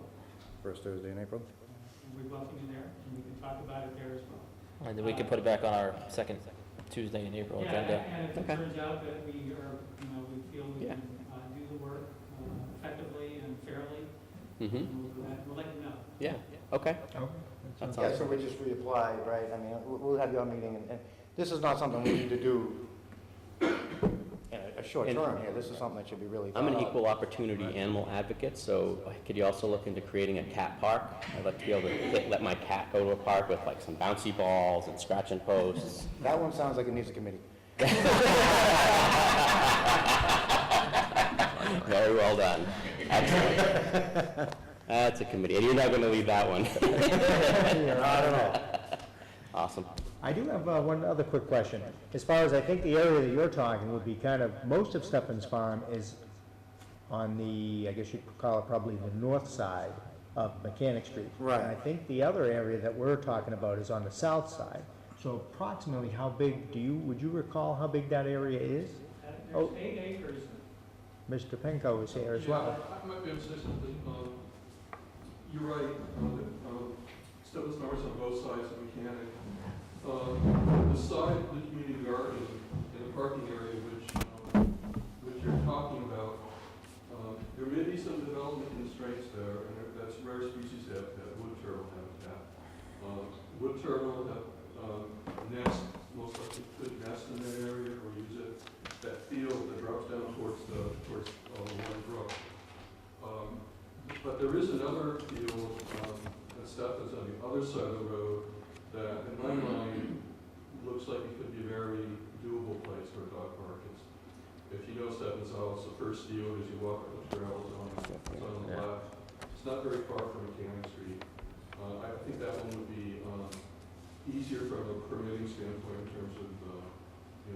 First Thursday in April? And we welcome you there, and we can talk about it there as well. And then we can put it back on our second Tuesday in April Yeah, agenda. and if it Okay. turns out that we are, we feel we Yeah. can do the work effectively and fairly, Mm-hmm, we'll do that. We'll let you know. yeah, okay. Okay. That Yeah, sounds so we just reapply, right? I mean, we'll have your meeting, and this is not something we need to do in a short And- term here. This is something that should be really I'm an thought out. equal opportunity animal advocate, so could you also look into creating a cat park? I'd like to be able to let my cat go to a park with like some bouncy balls and scratching posts. That one sounds like it needs a committee. Very well done. Excellent. That's a committee, and you're not going to lead that one. Not at all. Awesome. I do have one other quick question. As far as, I think the area that you're talking would be kind of, most of Stephen's Farm is on the, I guess you could call it probably the north side of Mechanic Street. Right. And I think the other area that we're talking about is on the south side. So approximately how big, would you recall how big that area is? There's Oh. 8 acres. Mr. Penko is here as well. I might be able to say something. You're right, Stephen's Farm is on both sides of Mechanic. The side, the community garden and the parking area which you're talking about But there is another field, that stuff that's on the other side of the road that, in my mind, looks like it could be a very doable place for a dog park. If you know Stebbins House, the first field as you walk up the trail is on the Yeah. left. It's not very far from Mechanic Street. I think that one would be easier from a permitting standpoint in terms of,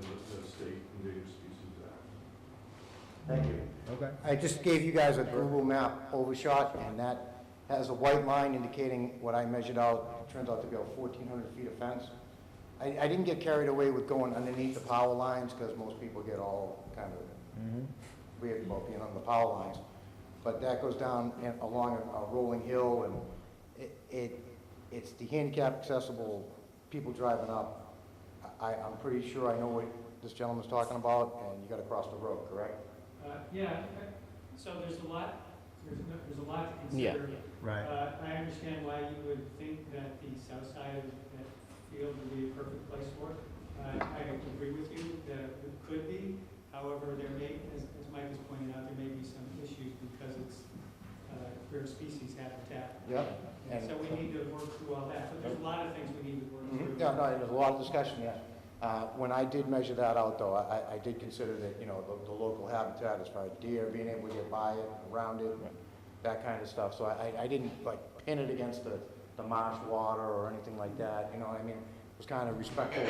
the state Endangered Species Act. Thank you. Okay. I just gave you guys a Google map overshot, and that has a white line indicating what I measured out. It turns out to be about 1,400 feet of fence. I didn't get carried away with going underneath the power lines, because most people get all kind of weird about being on the power lines. But that goes down along a rolling hill, and it's the handicap accessible, people driving up. I'm pretty sure I know what this gentleman's talking about, and you gotta cross the road, correct? Yeah, so there's a lot to Yeah. consider. Right. I understand why you would think that the south side of that field would be a perfect place for it. I agree with you that it could be. However, there may, as Mike has pointed out, there may be some issues because it's rare species habitat. Yep. And so we need to work through all that, but there's a lot of things we need to work through. Yeah, no, there's a lot of discussion, yeah. When I did measure that out, though, I did consider that, the local habitat as far as deer, being able to get by it, around it, that kind of stuff. So I didn't like pin it against the marsh water or anything like that, you know what I mean? It was kind of respectful,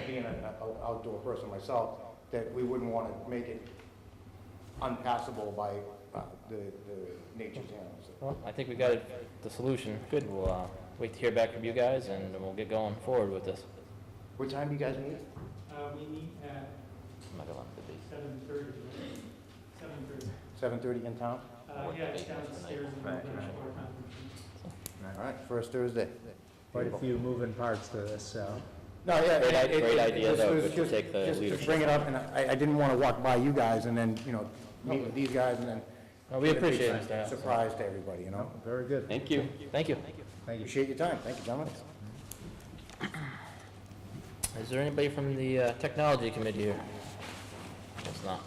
being an outdoor person myself, that we wouldn't want to make it unpassable by the nature's animals. Well, I think we got the solution. Good. We'll wait to hear back from you guys, and we'll get going forward with this. What time do you guys meet? We meet at I'm not gonna let it be. 7:30. 7:30. 7:30 in town? Yeah, it's downstairs in the Right. conference room. All right, first Thursday. Quite a few moving parts to this, so. No, yeah. Great idea, though. was Good to just- take the just leadership. bring it up, and I didn't want to walk by you guys and then, meet with these guys and then. No, we get a big appreciate it, Mr. House. Surprise to everybody, Very good. Thank you. Thank you. Thank you. Appreciate your time. Thank you, gentlemen. Is there anybody from the technology committee here? Guess not.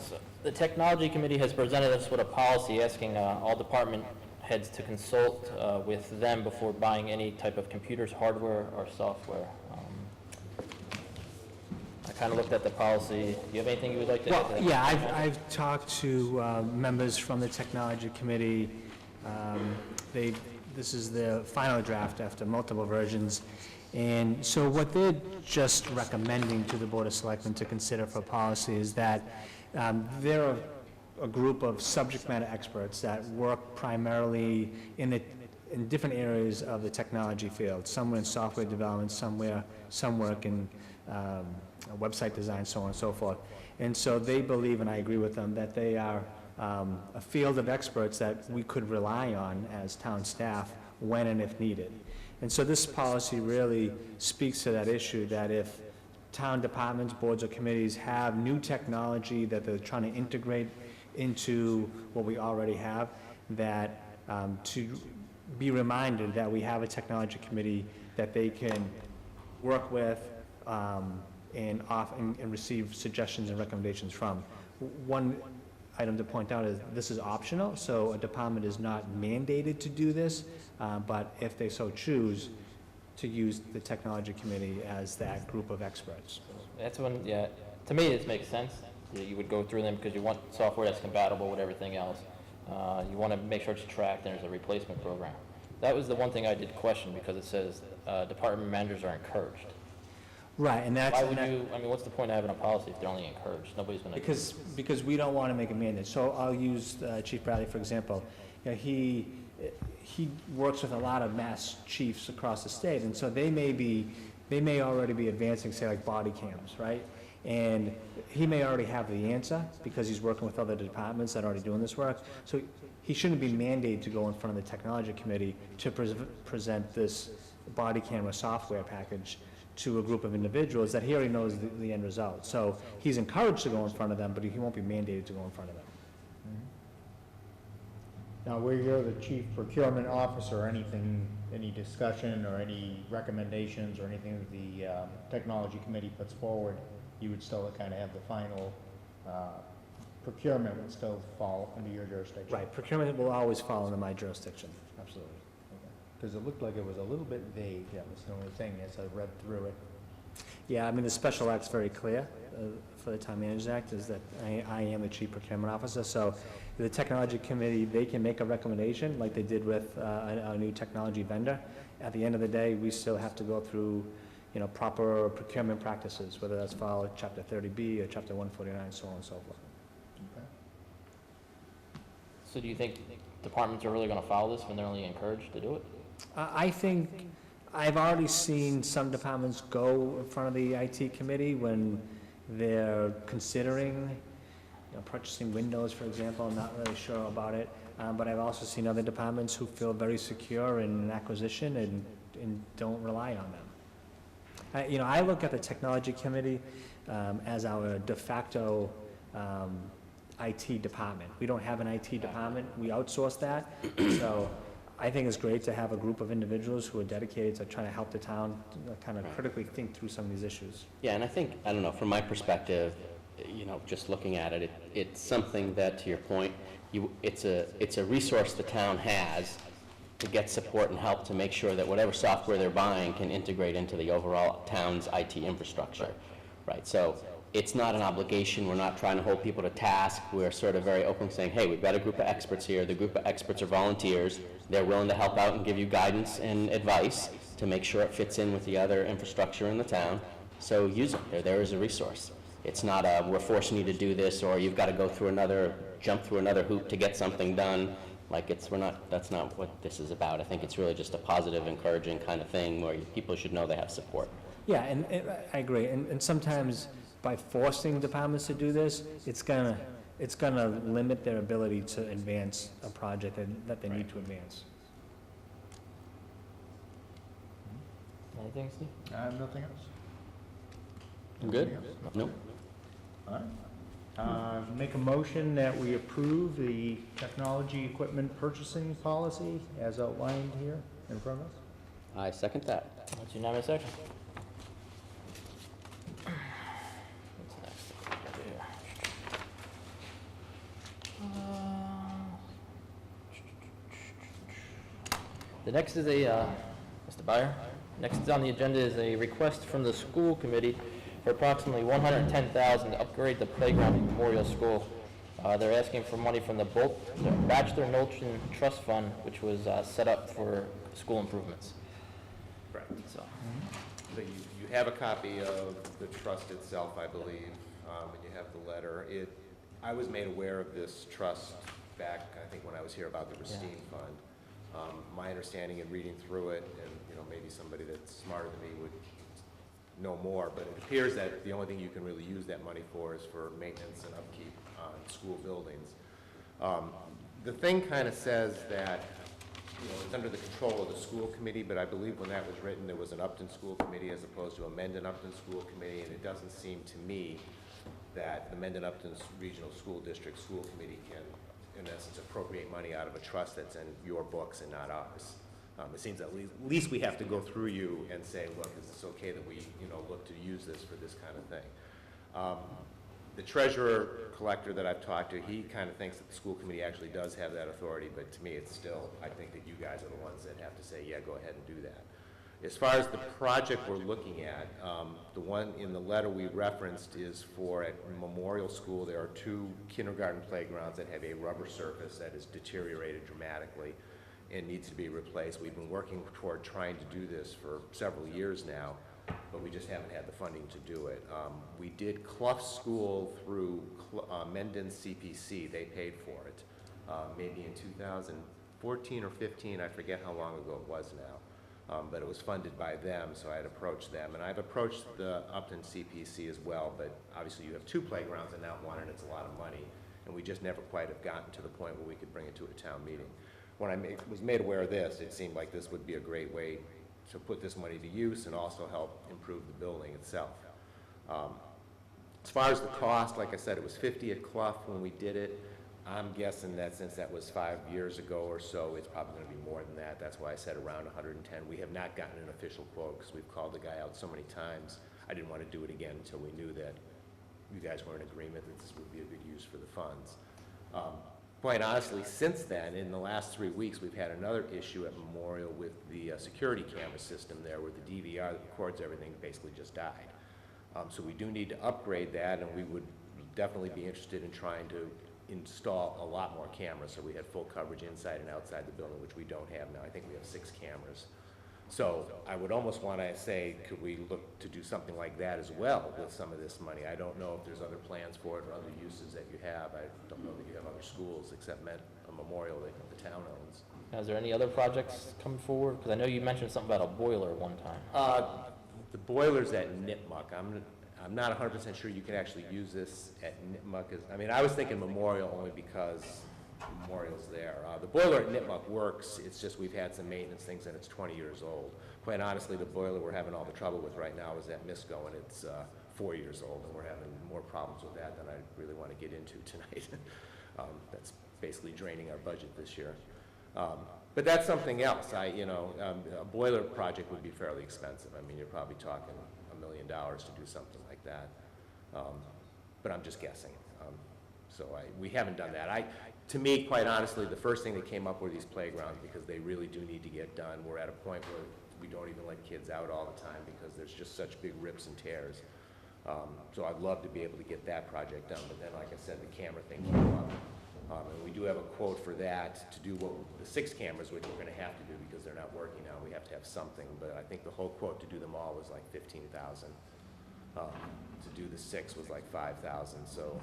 So the technology committee has presented us with a policy asking all department heads to consult with them before buying any type of computers, hardware, or software. I kind of looked at the policy. Do you have anything you would like to add to Well, that? yeah, I've talked to members from the technology committee. This is the final draft after multiple versions. And so what they're just recommending to the Board of Selectmen to consider for policy is that they're a group of subject matter experts that work primarily in different areas of the technology field. Some in software development, some work in website design, so on and so forth. And so they believe, and I agree with them, that they are a field of experts that we could rely on as town staff when and if needed. And so this policy really speaks to that issue, that if town departments, boards, or committees have new technology that they're trying to integrate into what we already have, that to be reminded that we have a technology committee that they can work with and receive suggestions and recommendations from. One item to point out is this is optional, so a department is not mandated to do this, but if they so choose, to use the technology committee as that group of experts. That's when, yeah, to me, this makes sense. You would go through them because you want software that's compatible with everything else. You want to make sure it's tracked and there's a replacement program. That was the one thing I did question, because it says department managers are encouraged. Right, and that's... Why would you, I mean, what's the point of having a policy if they're only encouraged? Nobody's going to... Because we don't want to make a mandate. So I'll use Chief Bradley, for example. He works with a lot of mass chiefs across the state, and so they may already be advancing, say, like body cams, right? And he may already have the answer because he's working with other departments that are already doing this work. So he shouldn't be mandated to go in front of the technology committee to present this body camera software package to a group of individuals that he already knows the end result. So he's encouraged to go in front of them, but he won't be mandated to go in front of them. Now, where you're the chief procurement officer, any discussion or any recommendations or anything that the technology committee puts forward, you would still kind of have the final procurement would still fall under your jurisdiction. Right, procurement will always fall under my jurisdiction, absolutely. Because it looked like it was a little bit vague, that was the only thing, as I read through it. Yeah, I mean, the special act's very clear for the Town Manager's Act, is that I am the Chief Procurement Officer, so the Technology Committee, they can make a recommendation, like they did with a new technology vendor. At the end of the day, we still have to go through, you know, proper procurement practices, whether that's follow Chapter 30B or Chapter 149, so on and so forth. So do you think departments are really gonna follow this when they're only encouraged to do it? I think I've already seen some departments go in front of the IT committee when they're considering, you know, purchasing Windows, for example. I'm not really sure about it. But I've also seen other departments who feel very secure in an acquisition and don't rely on them. You know, I look at the technology committee as our de facto IT department. We don't have an IT department. We outsource that. So I think it's great to have a group of individuals who are dedicated to trying to help the town kind of critically think through some of these issues. Yeah, and I think, I don't know, from my perspective, you know, just looking at it, it's something that, to your point, it's a resource the town has to get support and help to make sure that whatever software they're buying can integrate into the overall town's IT infrastructure, right? So it's not an obligation. We're not trying to hold people to task. We're sort of very open, saying, hey, we've got a group of experts here. The group of experts are volunteers. They're willing to help out and give you guidance and advice to make sure it fits in with the other infrastructure in the town. So use them. They're there as a resource. It's not a, we're forcing you to do this, or you've got to go through jump through another hoop to get something done. Like that's not what this is about. I think it's really just a positive, encouraging kind of thing where people should know they have support. Yeah, and I agree. And sometimes by forcing departments to do this, it's gonna limit their ability to advance a project that they need to advance. Anything, Steve? I have nothing else. Good? Anything else? Nope. All right. Make a motion that we approve the technology equipment purchasing policy as outlined here in front of us. I second that. That's unanimous action. What's next? The next is Mr. Byer. Next on the agenda is a request from the school committee for approximately $110,000 to upgrade the playground at Memorial School. They're asking for money from the Bachelor Nolchen Trust Fund, which was set up for school improvements. Correct. So, So you have a copy of the trust itself, I believe, and you have the letter. I was made aware of this trust back, I think, when I was here about the Racine Fund. My understanding in reading through it, and maybe somebody that's smarter than me would know more, but it appears that the only thing you can really use that money for is for maintenance and upkeep on school buildings. The thing kind of says that it's under the control of the school committee, but I believe when that was written, there was an Upton School Committee as opposed to a Mendon Upton School Committee, and it doesn't seem to me that the Mendon Upton Regional School District School Committee can, in essence, appropriate money out of a trust that's in your books and not ours. It seems at least we have to go through you and say, look, is this okay that we, look to use this for this kind of thing? The treasurer collector that I've talked to, he kind of thinks that the school committee actually does have that authority, but to me, it's still, I think that you guys are the ones that have to say, yeah, go ahead and do that. As far as the project we're looking at, the one in the letter we referenced is for at Memorial School. There are 2 kindergarten playgrounds that have a rubber surface that is deteriorated dramatically and needs to be replaced. We've been working toward trying to do this for several years now, but we just haven't had the funding to do it. We did Clough School through Mendon CPC. They paid for it, maybe in 2014 or 15. I forget how long ago it was now, but it was funded by them, so I had approached them. And I've approached the Upton CPC as well, but obviously you have 2 playgrounds and not 1, and it's a lot of money. And we just never quite have gotten to the point where we could bring it to a town meeting. When I was made aware of this, it seemed like this would be a great way to put this money to use and also help improve the building itself. As far as the cost, like I said, it was $50 at Clough when we did it. I'm guessing that since that was 5 years ago or so, it's probably going to be more than that. That's why I said around 110. We have not gotten an official quote because we've called the guy out so many times. I didn't want to do it again until we knew that you guys were in agreement that this would be a good use for the funds. Quite honestly, since then, in the last 3 weeks, we've had another issue at Memorial with the security camera system there, where the DVR that records everything basically just died. So we do need to upgrade that, and we would definitely be interested in trying to install a lot more cameras, so we had full coverage inside and outside the building, which we don't have now. I think we have 6 cameras. So I would almost want to say, could we look to do something like that as well with some of this money? I don't know if there's other plans for it or other uses that you have. I don't know that you have other schools except a memorial that the town owns. Now, is there any other projects coming forward? Because I know you mentioned something about a boiler one time. The boiler's at Nipmuc. I'm not 100% sure you can actually use this at Nipmuc. I mean, I was thinking Memorial only because Memorial's there. The boiler at Nipmuc works, it's just we've had some maintenance things and it's 20 years old. Quite honestly, the boiler we're having all the trouble with right now is at Misco, and it's 4 years old, and we're having more problems with that than I really want to get into tonight. That's basically draining our budget this year. But that's something else. A boiler project would be fairly expensive. I mean, you're probably talking $1 million to do something like that. But I'm just guessing. So we haven't done that. To me, quite honestly, the first thing that came up were these playgrounds, because they really do need to get done. We're at a point where we don't even let kids out all the time because there's just such big rips and tears. So I'd love to be able to get that project done, but then, like I said, the camera thing came up. And we do have a quote for that to do the 6 cameras, which we're going to have to do because they're not working now. We have to have something, but I think the whole quote to do them all was like $15,000. To do the 6 was like $5,000. So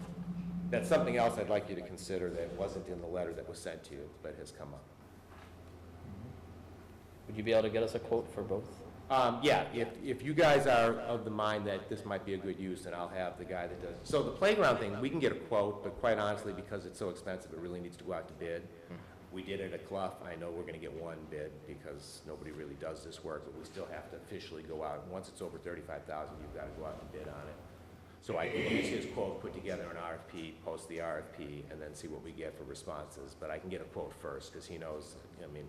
that's something else I'd like you to consider that wasn't in the letter that was sent to you, but has come up. Would you be able to get us a quote for both? Yeah, if you guys are of the mind that this might be a good use, then I'll have the guy that does. So the playground thing, we can get a quote, but quite honestly, because it's so expensive, it really needs to go out to bid. We did it at Clough. I know we're going to get 1 bid because nobody really does this work, but we still have to officially go out. Once it's over $35,000, you've got to go out and bid on it. So I can use his quote, put together an RFP, post the RFP, and then see what we get for responses. But I can get a quote first because he knows, I mean,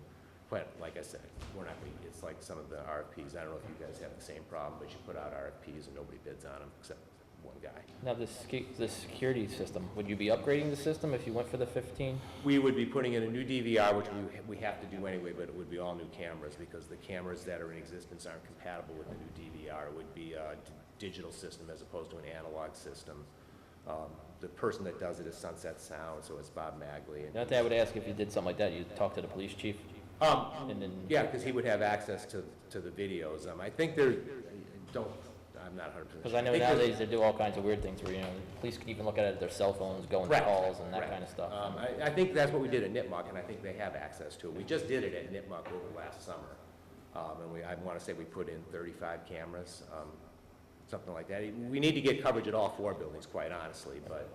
like I said, we're not going to, it's like some of the RFPs. I don't know if you guys have the same problem, but you put out RFPs and nobody bids on them except one guy. Now, the security system, would you be upgrading the system if you went for the 15? We would be putting in a new DVR, which we have to do anyway, but it would be all new cameras because the cameras that are in existence aren't compatible with the new DVR. It would be a digital system as opposed to an analog system. The person that does it is Sunset Sound, so it's Bob Magley. Now, I would ask if you did something like that, you'd talk to the police chief? Yeah, because he would have access to the videos. I think I'm not 100% sure. Because I know nowadays they do all kinds of weird things where, police can even look at it at their cell phones, go into calls and that kind of stuff. I think that's what we did at Nipmuc, and I think they have access to it. We just did it at Nipmuc over last summer. And I want to say we put in 35 cameras, something like that. We need to get coverage at all 4 buildings, quite honestly, but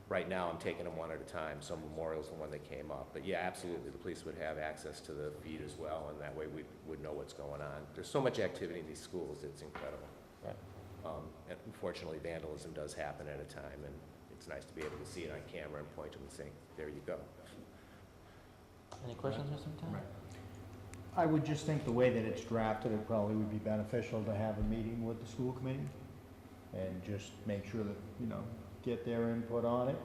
right now I'm taking them one at a time. So Memorial's the one that came up. But yeah, absolutely, the police would have access to the feed as well, and that way we would know what's going on. There's so much activity in these schools, it's incredible. Right. And unfortunately, vandalism does happen at a time, and it's nice to be able to see it on camera and point to them and say, there you go. Any questions, Mr. Matano? I would just think the way that it's drafted, it probably would be beneficial to have a meeting with the school committee and just make sure that, get their input on it.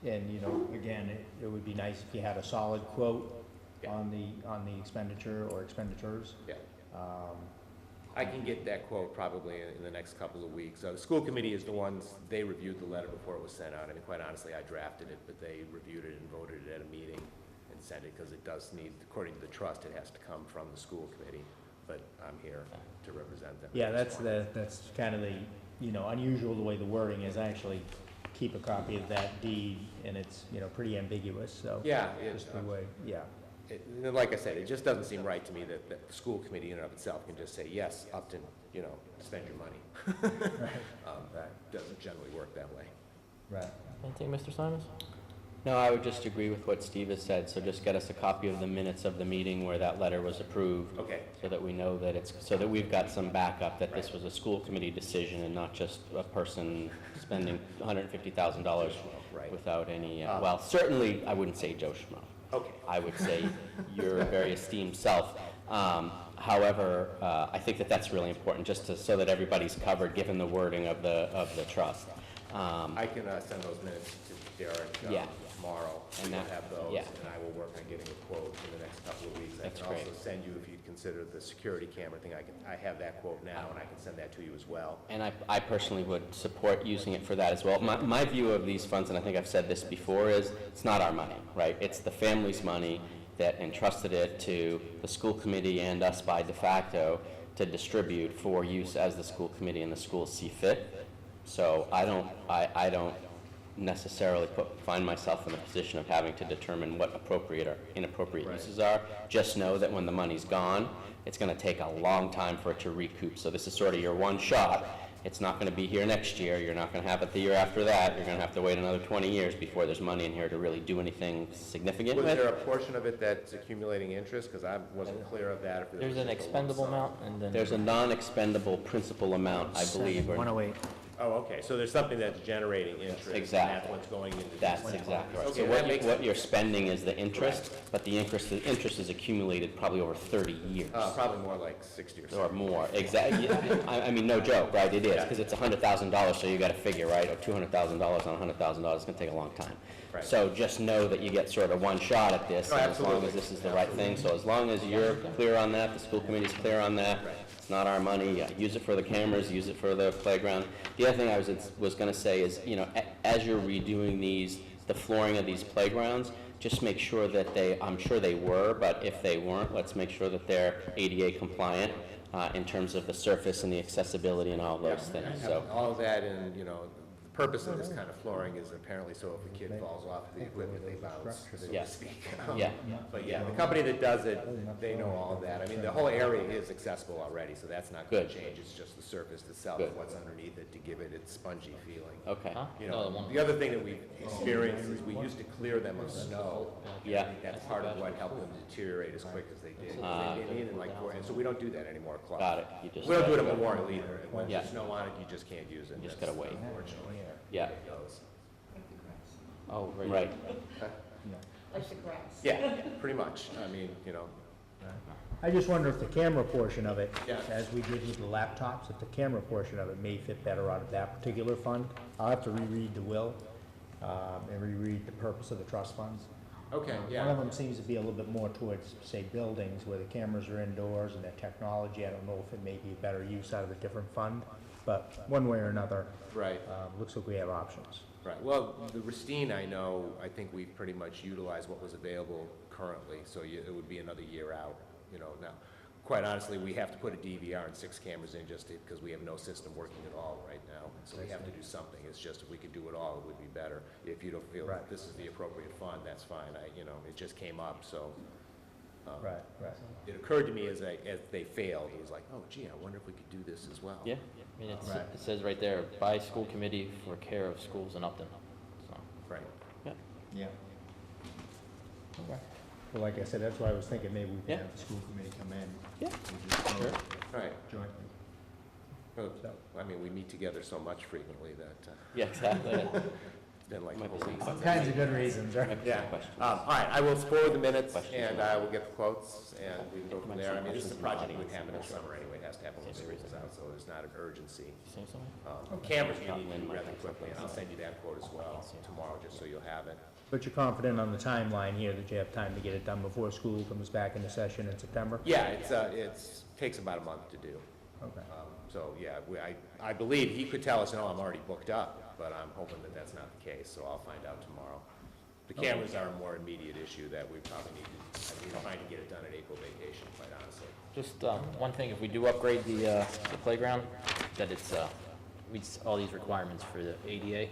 And, again, it would be nice if you had a solid quote on the expenditure or expenditures. Yeah. I can get that quote probably in the next couple of weeks. The school committee is the ones, they reviewed the letter before it was sent out. I mean, quite honestly, I drafted it, but they reviewed it and voted it at a meeting and sent it because it does need, according to the trust, it has to come from the school committee. But I'm here to represent them. Yeah, that's kind of the, unusual the way the wording is. I actually keep a copy of that deed, and it's, pretty ambiguous, so. Yeah. Just the way, yeah. Like I said, it just doesn't seem right to me that the school committee in and of itself can just say, yes, Upton, spend your money. That doesn't generally work that way. Right. Anything, Mr. Simons? No, I would just agree with what Steve has said, so just get us a copy of the minutes of the meeting where that letter was approved. Okay. So that we know that so that we've got some backup that this was a school committee decision and not just a person spending $150,000 without any, well, certainly, I wouldn't say Joe Schmo. Okay. I would say your very esteemed self. However, I think that that's really important, just to, so that everybody's covered, given the wording of the trust. I can send those minutes to Derek Yeah. tomorrow, And and we'll that- have those, yeah. and I will work on getting a quote in the next couple of weeks. That's I can also great. send you, if you consider the security camera thing, I have that quote now, and I can send that to you as well. And I personally would support using it for that as well. My view of these funds, and I think I've said this before, is it's not our money, right? It's the family's money that entrusted it to the school committee and us by de facto to distribute for use as the school committee and the schools see fit. So I don't necessarily find myself in the position of having to determine what appropriate or inappropriate uses are. Just know that when the money's gone, it's going to take a long time for it to recoup. So this is sort of your one shot. It's not going to be here next year. You're not going to have it the year after that. You're going to have to wait another 20 years before there's money in here to really do anything significant Was with. there a portion of it that's accumulating interest? Because I wasn't clear of that. If it There's was an just a lump expendable sum. amount, and then. There's a non-expendable principal amount, I believe. or- 108. Oh, okay, so there's something that's generating interest. Exactly. And that's what's going into. That's these exactly right. Okay, So that makes what sense. you're spending is the interest, but the interest is accumulated probably over 30 years. Probably more like 60 or Or something. more, exactly. I mean, no joke, right? It is, because it's $100,000, so you got to figure, right? Or $200,000 on $100,000, it's going to take a long time. Right. So just know that you get sort of one shot at this, Oh, and as long absolutely. as this is the right thing. So as long as you're clear on that, the school committee's clear on that, it's not our money, use it for the cameras, use it for the playground. The other thing I was going to say is, you know, as you're redoing the flooring of these playgrounds, just make sure that I'm sure they were, but if they weren't, let's make sure that they're ADA compliant in terms of the surface and the accessibility and all those things, so. All of that, and, you know, the purpose of this kind of flooring is apparently so if a kid falls off the equipment, they bounce, so Yeah. to speak. Yeah. But yeah, the company that does it, they know all of that. I mean, the whole area is accessible already, so that's not going to Good. change. It's just the surface itself, Good. what's underneath it to give it its spongy feeling. Okay, Huh? You No, the know, one- the other thing that we've experienced is we used to clear them of snow. Yeah. I think that's part of what helped them deteriorate as quick as they did. They needed like and so we don't do that anymore at Clark. got it. You just. We don't do it at Memorial either. And once Yeah. there's snow on it, you just can't use it. You just That's gotta wait. Unfortunately. Yeah, It goes. Oh, right. right. Like the grass. Yeah, pretty much. I mean, you know, I just wonder if the camera portion of it, Yeah. as we did with the laptops, if the camera portion of it may fit better out of that particular fund. I'll have to reread the will, and reread the purpose of the trust funds. okay, One of yeah. them seems to be a little bit more towards, say, buildings where the cameras are indoors and their technology. I don't know if it may be a better use out of a different fund, but one way or another, Right, looks like we have options. right. Well, the Racine, I think we've pretty much utilized what was available currently, so it would be another year out, you know. Now, quite honestly, we have to put a DVR and 6 cameras in just because we have no system working at all right now. So we have to do something. It's just if we could do it all, it would be better. If you don't feel Right. this is the appropriate fund, that's fine. It just came up, so. Right. It occurred to me as they failed, it was like, oh gee, I wonder if we could do this as well. Yeah, I mean, Right. it says right there, by school committee for care of schools in Upton, so. Right. Yeah. Well, like I said, that's why I was thinking maybe we Yeah. could have the school committee come in. Yeah. And just vote Right. jointly. Well, I mean, we meet together so much frequently that Yeah, exactly. it's been like a Might be whole some week. All kinds of good reasons, right? Might be Yeah. some questions. All right, I will forward the minutes, Questions? and I will get the quotes, and we can go from Might be there. I some mean, this is a questions project in that the would happen in audience. summer anyway, it has to happen when school is out, so there's not an urgency. Say something? Cameras we need to do rather quickly, and I'll send you that quote as well tomorrow, just so you'll have it. But you're confident on the timeline here that you have time to get it done before school comes back into session in September? Yeah, it's takes about a month to do. Okay. So, yeah, I believe he could tell us, no, I'm already booked up, but I'm hoping that that's not the case, so I'll find out tomorrow. The cameras are a more immediate issue that we probably need to, I'm trying to get it done at April vacation, quite honestly. Just, one thing, if we do upgrade the playground, that it's, meets all these requirements for the ADA,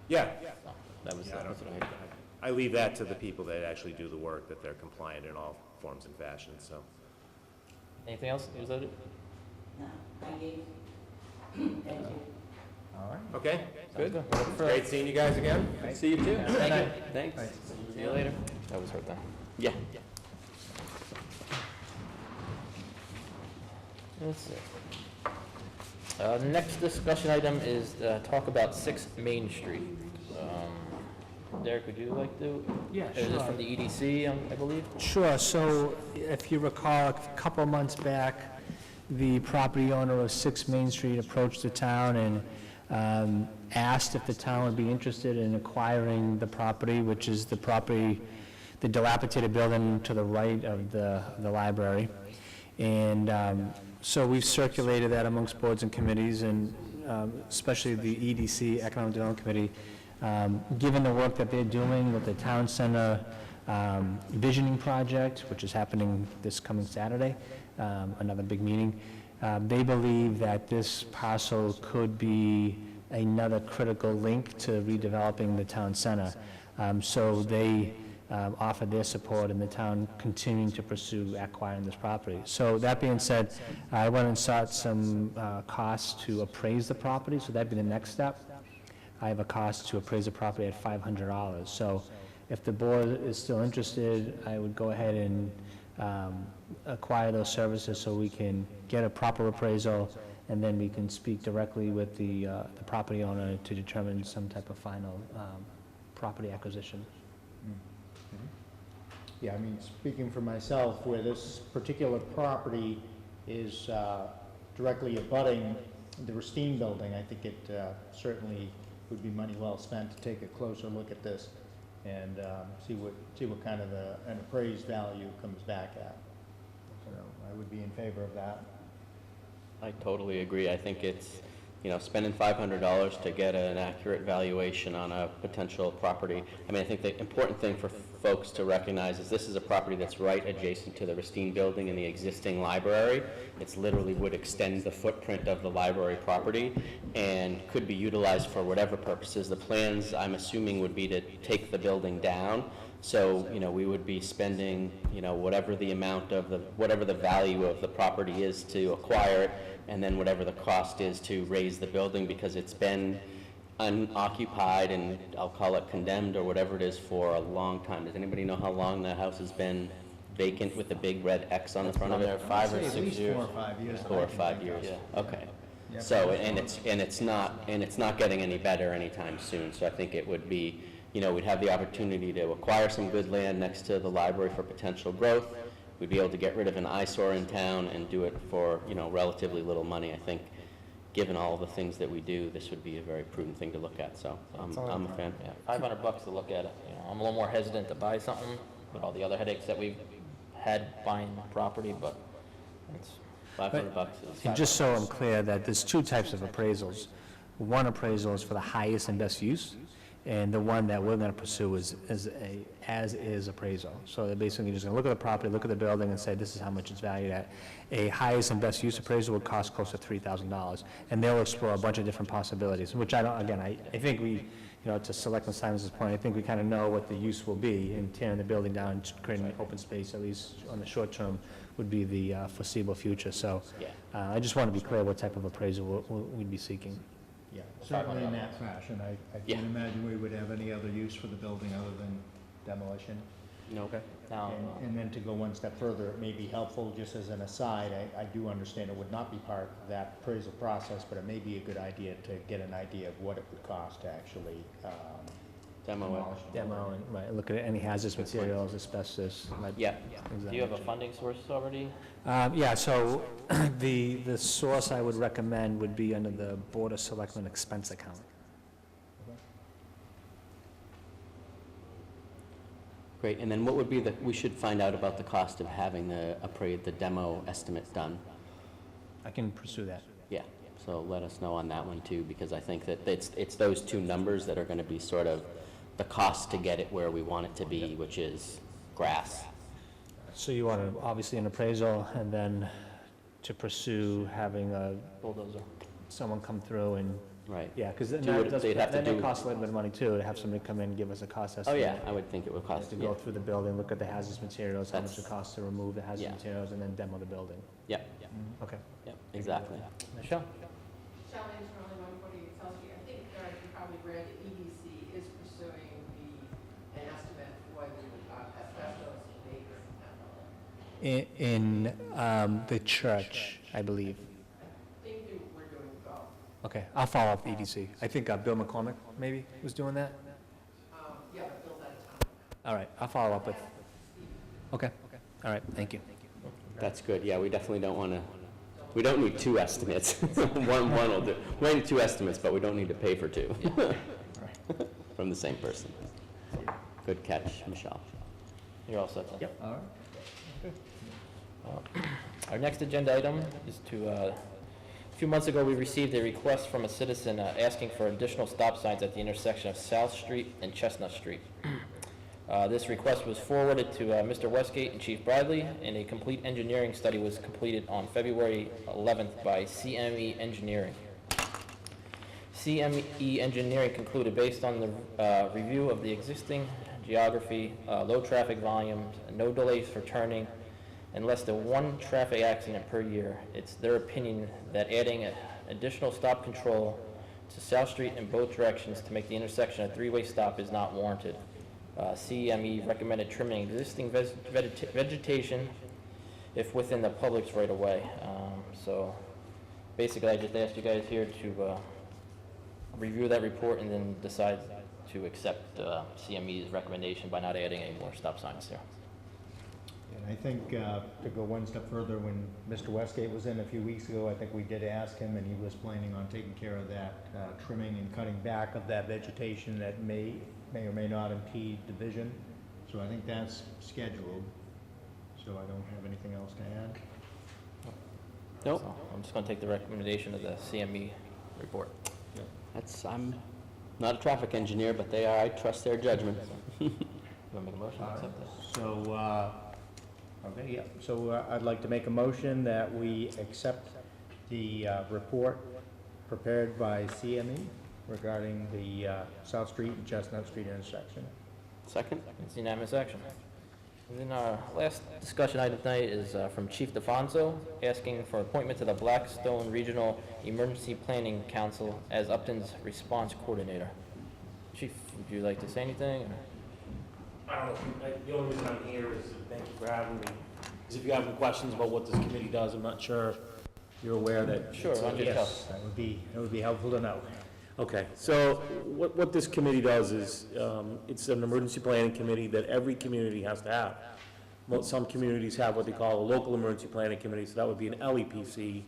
Yeah. so, that was, Yeah, that's what I had. I leave that to the people that actually do the work, that they're compliant in all forms and fashions, so. Anything else? Was that it? No, thank you. Thank you. All right. Okay, Good. great seeing you guys again. See you too. Thank you. Thanks. See you later. That was her thing. Yeah. Let's see. Next discussion item is talk about 6 Main Street. Derek, would you like to? Yeah, Is this from the EDC, I believe? Sure, so if you recall, a couple of months back, the property owner of 6 Main Street approached the town and asked if the town would be interested in acquiring the property, which is the property, the dilapidated building to the right of the library. And so we've circulated that amongst boards and committees, and especially the EDC, Economic Development Committee. Given the work that they're doing with the town center visioning project, which is happening this coming Saturday, another big meeting, they believe that this parcel could be another critical link to redeveloping the town center. So they offered their support, and the town continuing to pursue acquiring this property. So that being said, I went and sought some costs to appraise the property, so that'd be the next step. I have a cost to appraise the property at $500. So if the board is still interested, I would go ahead and acquire those services so we can get a proper appraisal, and then we can speak directly with the property owner to determine some type of final property acquisition. Yeah, I mean, speaking for myself, where this particular property is directly abutting the Racine building, I think it certainly would be money well spent to take a closer look at this and see what kind of an appraised value comes back at. So I would be in favor of that. I totally agree. I think it's, spending $500 to get an accurate valuation on a potential property. I mean, I think the important thing for folks to recognize is this is a property that's right adjacent to the Racine building and the existing library. It's literally would extend the footprint of the library property and could be utilized for whatever purposes. The plans, I'm assuming, would be to take the building down. So, we would be spending, whatever the amount of whatever the value of the property is to acquire it, and then whatever the cost is to raise the building, because it's been unoccupied and I'll call it condemned or whatever it is for a long time. Does anybody know how long the house has been vacant with the big red X on the front of it? 5 or 6 years. 4 or 5 years. 4 or 5 years. Yeah. Okay. Yep. So, and it's not getting any better anytime soon. So I think it would be, we'd have the opportunity to acquire some good land next to the library for potential growth. We'd be able to get rid of an eyesore in town and do it for, relatively little money. I think, given all the things that we do, this would be a very prudent thing to look at. So I'm a fan. Yeah, $500 to look at it. I'm a little more hesitant to buy something with all the other headaches that we've had buying property, but it's $500 is. And just so I'm clear, that there's 2 types of appraisals. One appraisal is for the highest and best use, and the one that we're going to pursue is a as-is appraisal. So they're basically just going to look at the property, look at the building, and say, this is how much it's valued at. A highest and best use appraisal would cost close to $3,000, and they'll explore a bunch of different possibilities, which I think we, to Selectman Simons' point, I think we kind of know what the use will be, and tearing the building down and creating an open space, at least on the short term, would be the foreseeable future. So I just want to be clear what type of appraisal we'd be seeking. Yeah, certainly in that fashion. I can't imagine we would have any other use for the building other than demolition. Okay. now. And then to go one step further, it may be helpful, just as an aside, I do understand it would not be part of that appraisal process, but it may be a good idea to get an idea of what it would cost to actually Demo it. Demo and, right, look at any hazardous materials, asbestos. Yeah. Do you have a funding source already? Yeah, so the source I would recommend would be under the Board of Selectmen expense account. Great, and then what would be we should find out about the cost of having the demo estimate done. I can pursue that. Yeah, so let us know on that one too, because I think that it's those two numbers that are gonna be sort of the cost to get it where we want it to be, which is grass. So you want obviously an appraisal, and then to pursue having a Bulldozer. someone come through and, Right. yeah, because They'd then have to that do- costs a little bit of money too, to have somebody come in and give us a cost Oh, estimate. yeah, I would think it would cost, To yeah. go through the building, look at the hazardous materials, how much That's- it costs to remove the hazardous Yeah. materials, and then demo the building. Yeah, Okay. yeah, exactly. Michelle? Shelley is really 148 South Street. I think you probably read EDC is pursuing an estimate for the asbestos leaks. In the church, I believe. I think we're doing both. Okay, I'll follow up with EDC. I think Bill McCormick maybe was doing that. Yeah, but All right, I'll follow up with, okay, all right, thank you. That's good, yeah, we definitely don't want to, we don't need two estimates. One will do. We need two estimates, but we don't need to pay for two. From the same person. Good catch, Michelle. You're all set then? Yep. All right. Our next agenda item is to, a few months ago, we received a request from a citizen asking for additional stop signs at the intersection of South Street and Chestnut Street. This request was forwarded to Mr. Westgate and Chief Bradley, and a complete engineering study was completed on February 11th by CME Engineering. CME Engineering concluded, based on the review of the existing geography, low traffic volumes, no delays for turning, and less than one traffic accident per year, it's their opinion that adding additional stop control to South Street in both directions to make the intersection a three-way stop is not warranted. CME recommended trimming existing vegetation if within the public's right-of-way. So basically, I just asked you guys here to review that report and then decide to accept CME's recommendation by not adding any more stop signs there. And I think, to go one step further, when Mr. Westgate was in a few weeks ago, I think we did ask him, and he was planning on taking care of that, trimming and cutting back of that vegetation that may or may not impede the vision. So I think that's scheduled, so I don't have anything else to add. Nope. So I'm just going to take the recommendation of the CME report. I'm not a traffic engineer, but I trust their judgment. You want to make a motion to accept this? So, okay, yeah, so I'd like to make a motion that we accept the report prepared by CME regarding the South Street and Chestnut Street intersection. Second? It's unanimous action. And then our last discussion item tonight is from Chief DeFonso, asking for appointment to the Blackstone Regional Emergency Planning Council as Upton's response coordinator. Chief, would you like to say anything? Or? I don't know, the only reason I'm here is to thank you for having me. Is if you have any questions about what this committee does, I'm not sure you're aware that. Sure, on your Yes, that would be helpful to know. Okay, so what this committee does is, it's an emergency planning committee that every community has to have. Some communities have what they call a local emergency planning committee, so that would be an LEPC.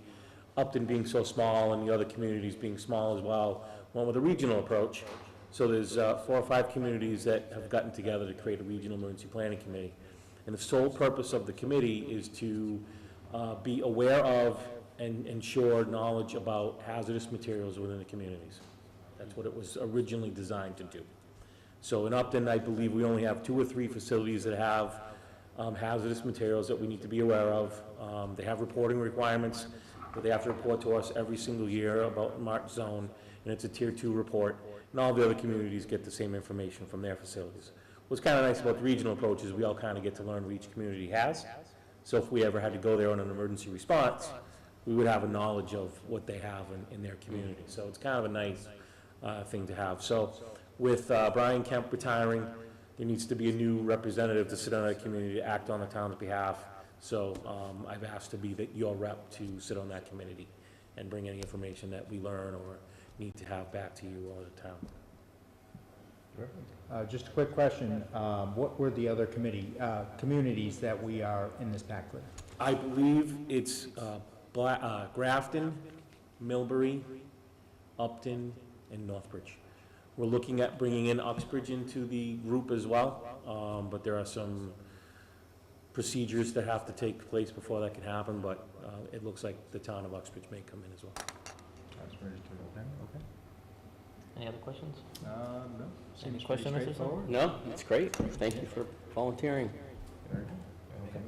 Upton being so small and the other communities being small as well, went with a regional approach. So there's 4 or 5 communities that have gotten together to create a regional emergency planning committee. And the sole purpose of the committee is to be aware of and ensure knowledge about hazardous materials within the communities. That's what it was originally designed to do. So in Upton, I believe we only have 2 or 3 facilities that have hazardous materials that we need to be aware of. They have reporting requirements, but they have to report to us every single year about marked zone, and it's a Tier 2 report. And all the other communities get the same information from their facilities. What's kind of nice about the regional approach is we all kind of get to learn what each community has. So if we ever had to go there on an emergency response, we would have a knowledge of what they have in their community. So it's kind of a nice thing to have. So with Brian Kemp retiring, there needs to be a new representative to sit on that community to act on the town's behalf. So I've asked to be your rep to sit on that committee and bring any information that we learn or need to have back to you or the town. Just a quick question, what were the other communities that we are in this pact with? I believe it's Grafton, Millbury, Upton, and Northbridge. We're looking at bringing in Uxbridge into the group as well, but there are some procedures that have to take place before that can happen, but it looks like the town of Uxbridge may come in as well. Okay. Any other questions? No. Any Seems question, pretty Mr. straightforward. No, it's great. Thank you for volunteering. Very good. Okay.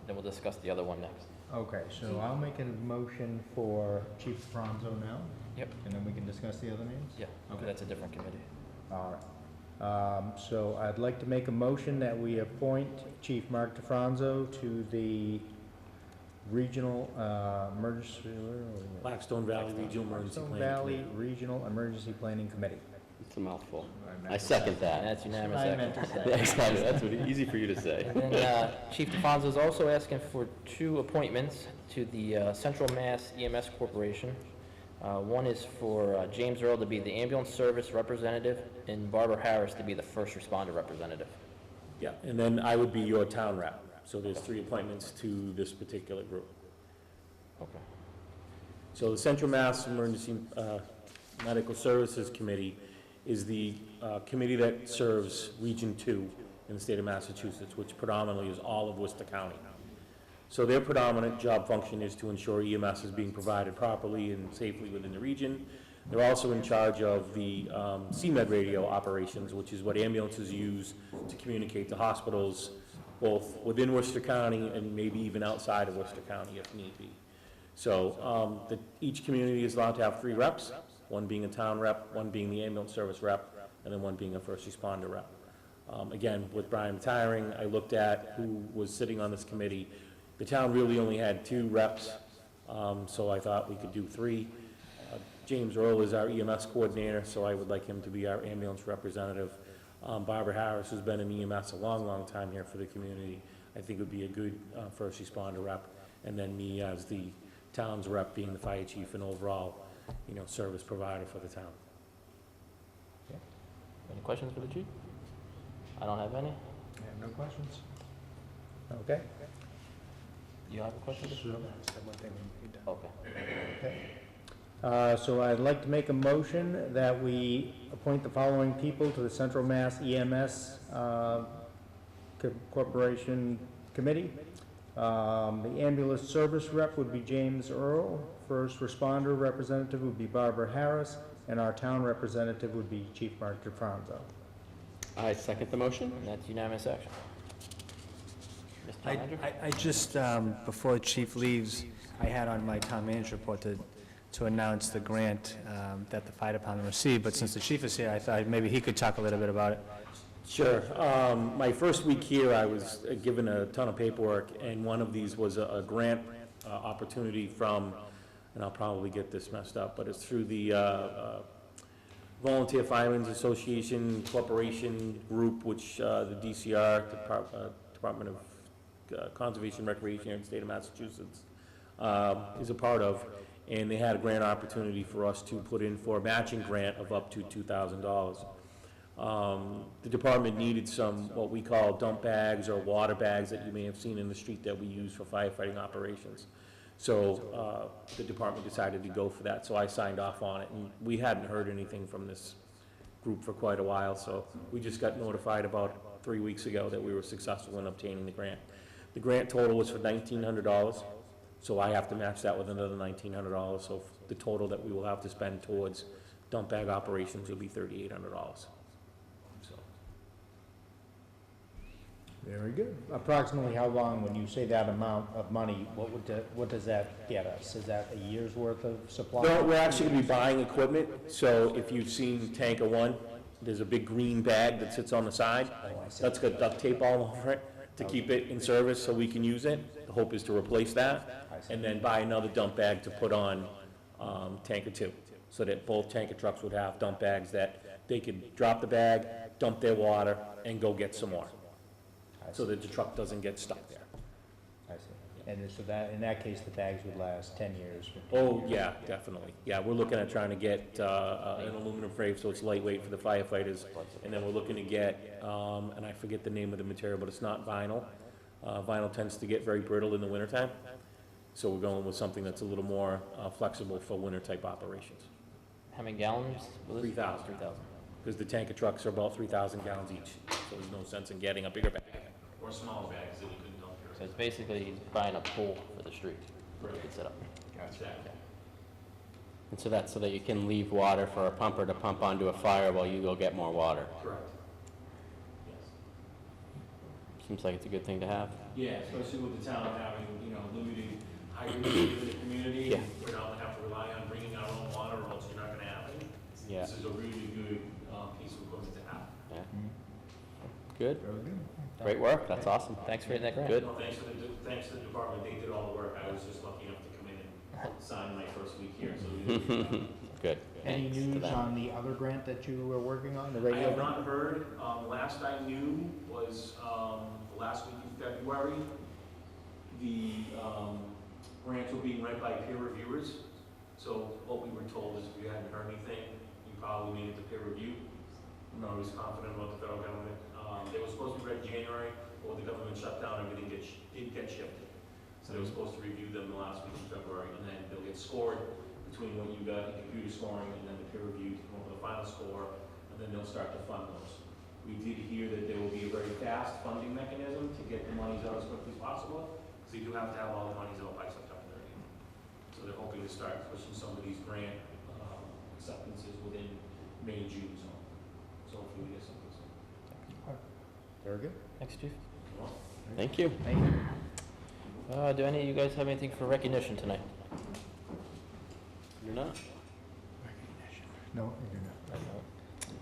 Then we'll discuss the other one next. Okay, so I'll make a motion for Chief Franzo now. Yep. And then we can discuss the other names? Yeah, okay, that's a different committee. All right. So I'd like to make a motion that we appoint Chief Mark DeFranzo to the Regional Emergency... Blackstone Valley Regional Emergency Blackstone Planning Valley Committee. Regional Emergency Planning Committee. It's a mouthful. I second that. That's unanimous I action. meant to say. Exactly, that's easy for you to say. And then Chief DeFonso is also asking for 2 appointments to the Central Mass EMS Corporation. One is for James Earl to be the ambulance service representative and Barbara Harris to be the first responder representative. Yeah, and then I would be your town rep. So there's 3 appointments to this particular group. Okay. So the Central Mass Emergency Medical Services Committee is the committee that serves Region 2 in the state of Massachusetts, which predominantly is all of Worcester County. So their predominant job function is to ensure EMS is being provided properly and safely within the region. They're also in charge of the CMed radio operations, which is what ambulances use to communicate to hospitals, both within Worcester County and maybe even outside of Worcester County if need be. So each community is allowed to have 3 reps, one being a town rep, one being the ambulance service rep, and then one being a first responder rep. Again, with Brian retiring, I looked at who was sitting on this committee. The town really only had 2 reps, so I thought we could do 3. James Earl is our EMS coordinator, so I would like him to be our ambulance representative. Barbara Harris, who's been in EMS a long, long time here for the community, I think would be a good first responder rep. And then me as the town's rep, being the fire chief and overall, service provider for the town. Any questions for the chief? I don't have any. I have no questions. Okay. You have a question? Okay. Okay. So I'd like to make a motion that we appoint the following people to the Central Mass EMS Corporation Committee. The ambulance service rep would be James Earl, first responder representative would be Barbara Harris, and our town representative would be Chief Mark DeFranco. I second the motion. And that's unanimous action. Mr. Town Manager? I just, before the chief leaves, I had on my town manager report to announce the grant that the fire department received, but since the chief is here, I thought maybe he could talk a little bit about it. Sure. My first week here, I was given a ton of paperwork, and one of these was a grant opportunity from, and I'll probably get this messed up, but it's through the Volunteer Firemen's Association Corporation Group, which the DCR, Department of Conservation and Recreation here in the state of Massachusetts, is a part of, and they had a grant opportunity for us to put in for a matching grant of up to $2,000. The department needed some, what we call dump bags or water bags that you may have seen in the street that we use for firefighting operations. So the department decided to go for that, so I signed off on it, and we hadn't heard anything from this group for quite a while, so we just got notified about 3 weeks ago that we were successful in obtaining the grant. The grant total was for $1,900, so I have to match that with another $1,900, so the total that we will have to spend towards dump bag operations will be $3,800. Very good. Approximately how long, when you say that amount of money, what does that get us? Is that a year's worth of supply? No, we're actually going to be buying equipment, so if you've seen Tanker 1, there's a big green bag that sits on the side. That's got duct tape all over it to keep it in service so we can use it. The hope is to replace that, and then buy another dump bag to put on Tanker 2, so that both tanker trucks would have dump bags that they could drop the bag, dump their water, and go get some more, so that the truck doesn't get stuck there. I see. And so that, in that case, the bags would last 10 years? Oh, yeah, definitely. Yeah, we're looking at trying to get an aluminum frame so it's lightweight for the firefighters. And then we're looking to get, and I forget the name of the material, but it's not vinyl. Vinyl tends to get very brittle in the wintertime. So we're going with something that's a little more flexible for winter-type operations. How many gallons? 3,000. 3,000. Because the tanker trucks are about 3,000 gallons each. So there's no sense in getting a bigger bag or smaller bags that you couldn't dump here. So it's basically buying a pool for the street. You could set up. Gotcha. And so that's so that you can leave water for a pumper to pump onto a fire while you go get more water. Correct. Yes. Seems like it's a good thing to have. Yeah, especially with the town having, limited hydration in the community. Yeah. We're not gonna have to rely on bringing our own water or else you're not gonna have it. Yeah. This is a really good piece of equipment to have. Yeah. Good. Great work. That's awesome. Thanks for getting that grant. Good. No, thanks to the department, they did all the work. I was just lucky enough to come in and sign my first week here, so we did a good job. Good. Any Thanks to news them. on the other grant that you were working on, the I radio? have not heard. Last I knew was the last week in February. The grants were being read by peer reviewers, So what we were told is we hadn't heard anything, you probably made it to peer review. I'm not always confident about the federal government. They were supposed to be read in January, but with the government shutdown, everything did get shifted. So they were supposed to review them the last week in February, and then they'll get scored between what you got in computer scoring and then the peer review to come up with a final score, and then they'll start to fund those. We did hear that there will be a very fast funding mechanism to get the monies out as quickly as possible, because you do have to have all the monies out by September 30th. So they're hoping to start pushing some of these grant acceptances within May, June zone. So hopefully we get something soon. Very good. Thanks, Chief. Thank you. Thank you. Do any of you guys have anything for recognition tonight? You're not? No, you do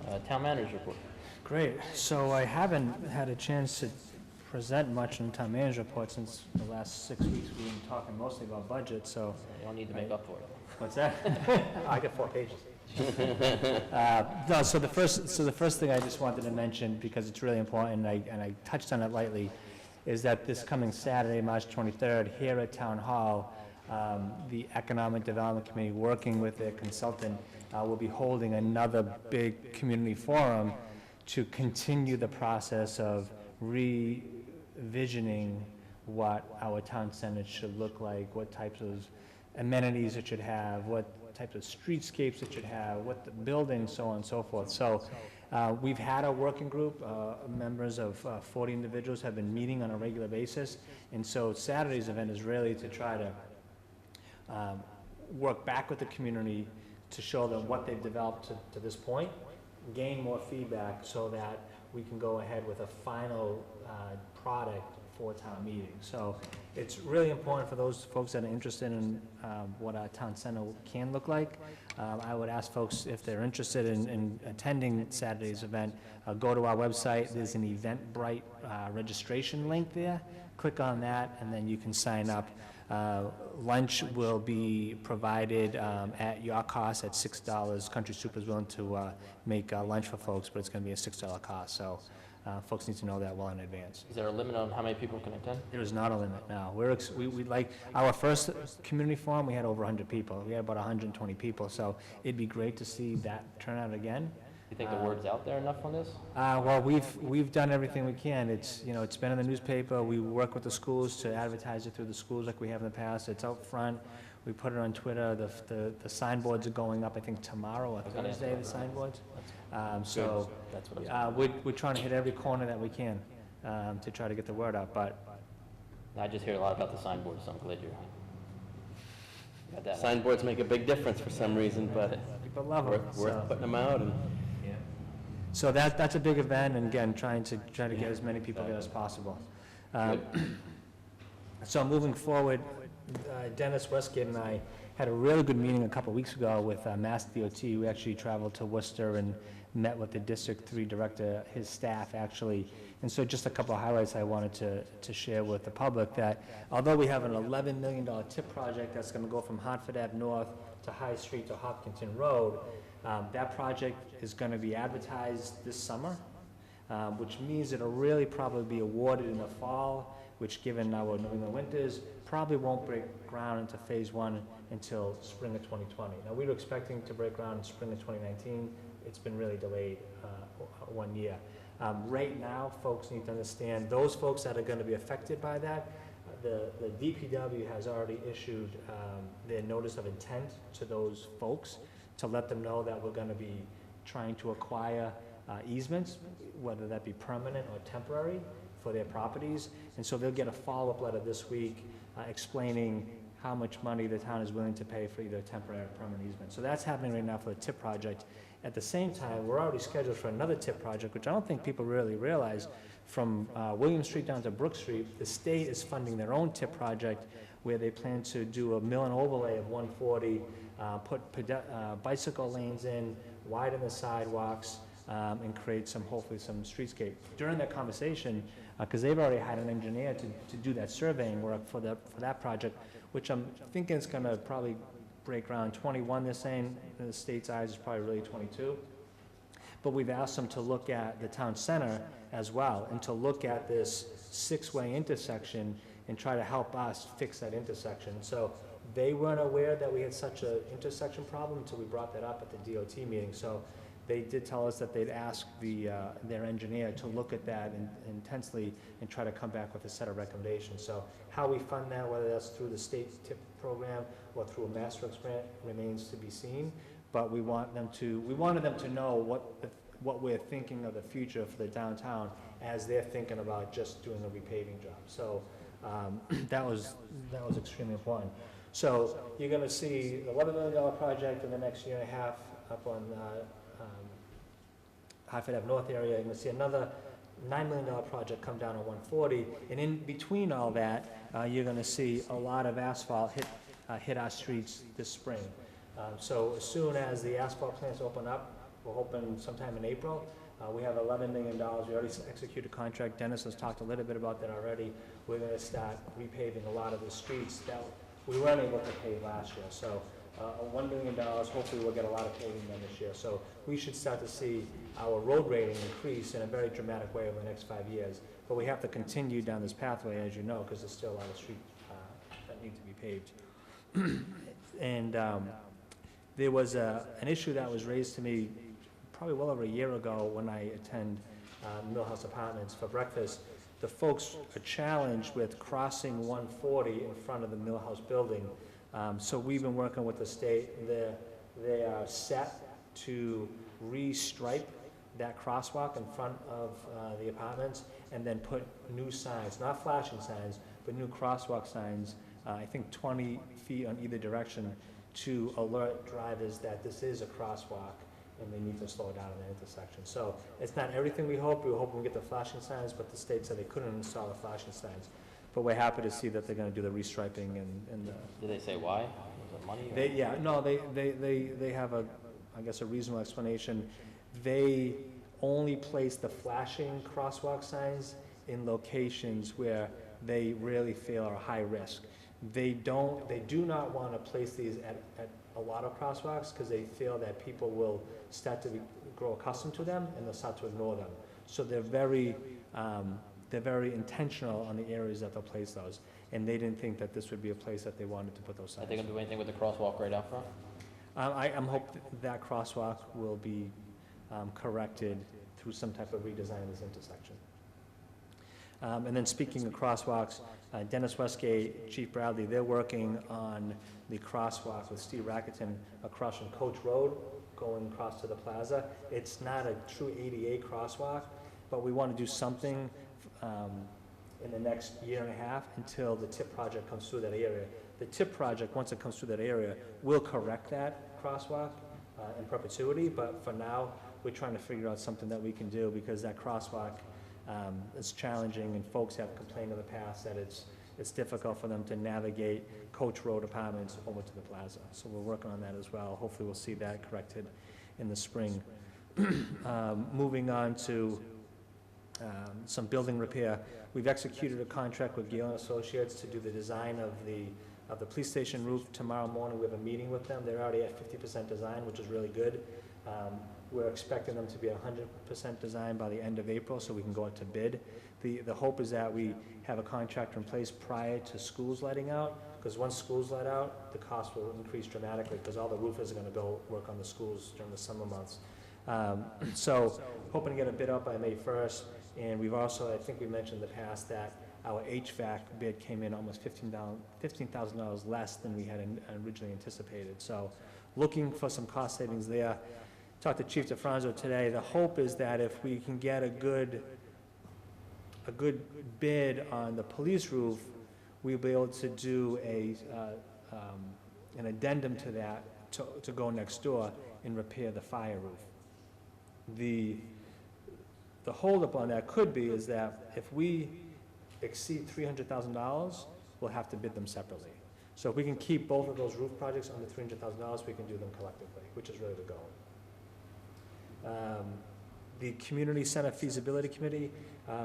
not. Town manager's report. Great. So I haven't had a chance to present much in town manager report since the last 6 weeks. We've been talking mostly about budget, so. You don't need to make up for it. What's that? I got 4 pages. No, so the first thing I just wanted to mention, because it's really important, and I touched on it lightly, is that this coming Saturday, March 23rd, here at Town Hall, the Economic Development Committee, working with their consultant, will be holding another big community forum to continue the process of revisioning what our town center should look like, what types of amenities it should have, what types of streetscapes it should have, what the buildings, so on and so forth. So we've had a working group, members of 40 individuals have been meeting on a regular basis, and so Saturday's event is really to try to work back with the community to show them what they've developed to this point, gain more feedback so that we can go ahead with a final product for town meeting. So it's really important for those folks that are interested in what our town center can look like. I would ask folks, if they're interested in attending Saturday's event, go to our website. There's an Eventbrite registration link there. Click on that, and then you can sign up. Lunch will be provided at your cost at $6. Country Soup is willing to make lunch for folks, but it's going to be a $6 cost. So folks need to know that well in advance. Is there a limit on how many people can attend? There is not a limit now. We like, our first community forum, we had over 100 people. We had about 120 people, so it'd be great to see that turn out again. You think the word's out there enough on this? Well, we've done everything we can. It's been in the newspaper. We work with the schools to advertise it through the schools like we have in the past. It's out front. We put it on Twitter. The signboards are going up, I think, tomorrow or Thursday, the signboards. So That's what we're trying to hit every corner that we can to try to get the word out, but I just hear a lot about the signboards, so I'm glad you got that. Signboards make a big difference for some reason, but people love them. worth putting them out. And So that's a big event, and again, trying to get as many people there as possible. So moving forward, Dennis Westgate and I had a really good meeting a couple of weeks ago with Mass DOT. We actually traveled to Worcester and met with the District 3 director, his staff actually. And so just a couple of highlights I wanted to share with the public, that although we have an $11 million TIP project that's going to go from Hartford Ave North to High Street to Hopkinton Road, that project is going to be advertised this summer, which means it'll really probably be awarded in the fall, which, given our New England winters, probably won't break ground into phase 1 until spring of 2020. Now, we were expecting to break ground in spring of 2019. It's been really delayed 1 year. Right now, folks need to understand, those folks that are going to be affected by that, the DPW has already issued their notice of intent to those folks to let them know that we're going to be trying to acquire easements, whether that be permanent or temporary, for their properties. And so they'll get a follow-up letter this week explaining how much money the town is willing to pay for either temporary or permanent easement. So that's happening right now for the TIP project. At the same time, we're already scheduled for another TIP project, which I don't think people really realize. From William Street down to Brook Street, the state is funding their own TIP project where they plan to do a mill and overlay of 140, put bicycle lanes in, widen the sidewalks, and create hopefully some streetscape. During that conversation, because they've already had an engineer to do that surveying work for that project, which I'm thinking is going to probably break ground 21, they're saying. In the state's eyes, is probably really 22. But we've asked them to look at the town center as well, and to look at this 6-way intersection and try to help us fix that intersection. So they weren't aware that we had such an intersection problem until we brought that up at the DOT meeting. So they did tell us that they'd ask their engineer to look at that intensely and try to come back with a set of recommendations. So how we fund that, whether that's through the state TIP program or through a Masterworks grant, remains to be seen. But we wanted them to know what we're thinking of the future for the downtown as they're thinking about just doing a repaving job. So that was extremely important. So you're going to see the $11 million project in the next year and a half up on Hartford Ave North area. You're going to see another $9 million project come down on 140. And in between all that, you're going to see a lot of asphalt hit our streets this spring. So as soon as the asphalt plants open up, we're hoping sometime in April, we have $11 million. We already executed a contract. Dennis has talked a little bit about that already. We're going to start repaving a lot of the streets that we weren't able to pave last year. So $1 million, hopefully we'll get a lot of paving done this year. So we should start to see our road rating increase in a very dramatic way over the next 5 years. But we have to continue down this pathway, as you know, because there's still a lot of streets that need to be paved. And there was an issue that was raised to me probably well over a year ago when I attend Millhouse Apartments for breakfast. The folks are challenged with crossing 140 in front of the Millhouse building. So we've been working with the state. They are set to restripe that crosswalk in front of the apartments and then put new signs, not flashing signs, but new crosswalk signs, I think 20 feet on either direction, to alert drivers that this is a crosswalk and they need to slow down in the intersection. So it's not everything we hope. We were hoping we get the flashing signs, but the state said they couldn't install the flashing signs. But we're happy to see that they're going to do the restriping and the. Did they say why? Was it money? They have I guess a reasonable explanation. They only place the flashing crosswalk signs in locations where they really feel are high risk. They do not want to place these at a lot of crosswalks because they feel that people will start to grow accustomed to them and they'll start to ignore them. So they're very intentional on the areas that they'll place those. And they didn't think that this would be a place that they wanted to put those signs. Are they gonna do anything with the crosswalk right out front? I'm hoping that crosswalk will be corrected through some type of redesign of this intersection. And then speaking of crosswalks, Dennis Westgate, Chief Bradley, they're working on the crosswalk with Steve Rackerton across from Coach Road, going across to the plaza. It's not a true ADA crosswalk, but we want to do something in the next year and a half until the TIP project comes through that area. The TIP project, once it comes through that area, will correct that crosswalk in perpetuity, but for now, we're trying to figure out something that we can do because that crosswalk is challenging and folks have complained in the past that it's difficult for them to navigate Coach Road apartments over to the plaza. So we're working on that as well. Hopefully we'll see that corrected in the spring. Moving on to some building repair. We've executed a contract with Gale & Associates to do the design of the police station roof. Tomorrow morning we have a meeting with them. They're already at 50% design, which is really good. We're expecting them to be 100% design by the end of April so we can go out to bid. The hope is that we have a contractor in place prior to schools letting out, because once schools let out, the cost will increase dramatically because all the roofers are going to go work on the schools during the summer months. So hoping to get a bid out by May 1st. And we've also, I think we mentioned in the past that our HVAC bid came in almost $15,000 less than we had originally anticipated. So looking for some cost savings there. Talked to Chief DeFranzo today. The hope is that if we can get a good bid on the police roof, we'll be able to do an addendum to that to go next door and repair the fire roof. The holdup on that could be is that if we exceed $300,000, we'll have to bid them separately. So if we can keep both of those roof projects under $300,000, we can do them collectively, which is really the goal. The Community Center Feasibility Committee,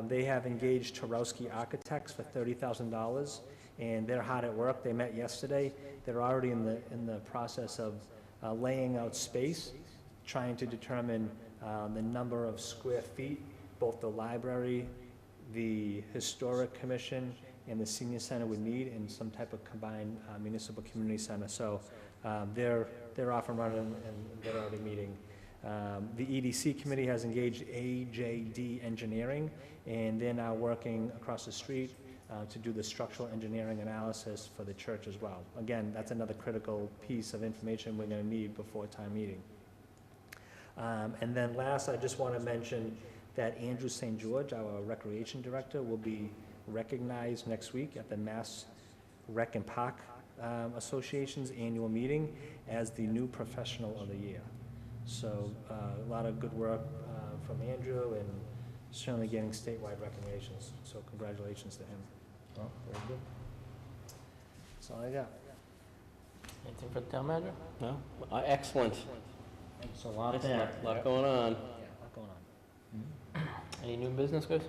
they have engaged Tarowski Architects for $30,000, and they're hard at work. They met yesterday. They're already in the process of laying out space, trying to determine the number of square feet, both the library, the Historic Commission, and the senior center would need in some type of combined municipal community center. So they're off and running, and they're already meeting. The EDC committee has engaged AJD Engineering, and they're now working across the street to do the structural engineering analysis for the church as well. Again, that's another critical piece of information we're going to need before town meeting. And then last, I just want to mention that Andrew St. George, our recreation director, will be recognized next week at the Mass Rec and Park Association's annual meeting as the new professional of the year. So a lot of good work from Andrew, and certainly getting statewide recognitions. So congratulations to him. Well, very good. That's all I got. Anything for the town manager? No? Excellent. It's a lot there. Lot going on. Yeah, what's going on? Any new business, guys?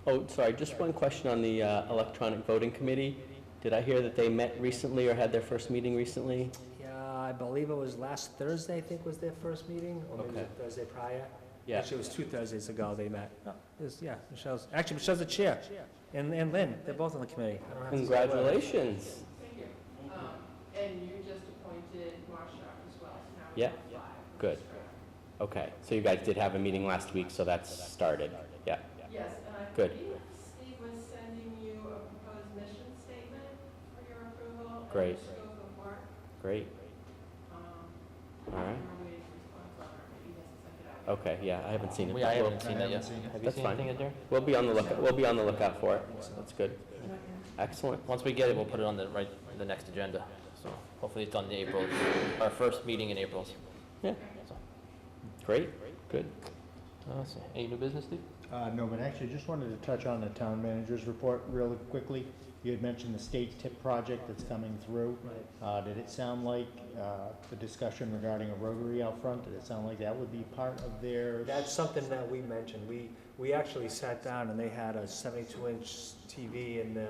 Oh, sorry, just one question on the electronic voting committee. Did I hear that they met recently or had their first meeting recently? Yeah, I believe it was last Thursday, I think was their first meeting, or maybe Okay. the Thursday prior. Yeah. Actually, it was 2 Thursdays ago they met. No, it was, yeah, Michelle's the chair, and Lynn, they're both on the committee. I don't have to say a word. Congratulations. Thank you. And you just appointed Marcia as well, so now we Yeah. have 5. Good. Okay, so you guys did have a meeting last week, so that's started. Yeah, Yes, and I Good. believe Steve was sending you a proposed mission statement for your approval. Great. And your scope of work. great. All right. We're waiting for response on it, but he hasn't sent it out yet. Okay, yeah, I haven't seen it. I but haven't seen that yet. Have you That's seen fine. anything in there? We'll be on the lookout for it. That's good. Excellent. Once we get it, we'll put it on the next agenda. So hopefully it's on the April, our first meeting in April. Yeah. So, Great, good. let's see. Any new business, Steve? No, but actually, just wanted to touch on the town manager's report really quickly. You had mentioned the state tip project that's coming through. Did it sound like the discussion regarding a rotary out front, did it sound like that would be part of their? That's something that we mentioned. We actually sat down, and they had a 72-inch TV in the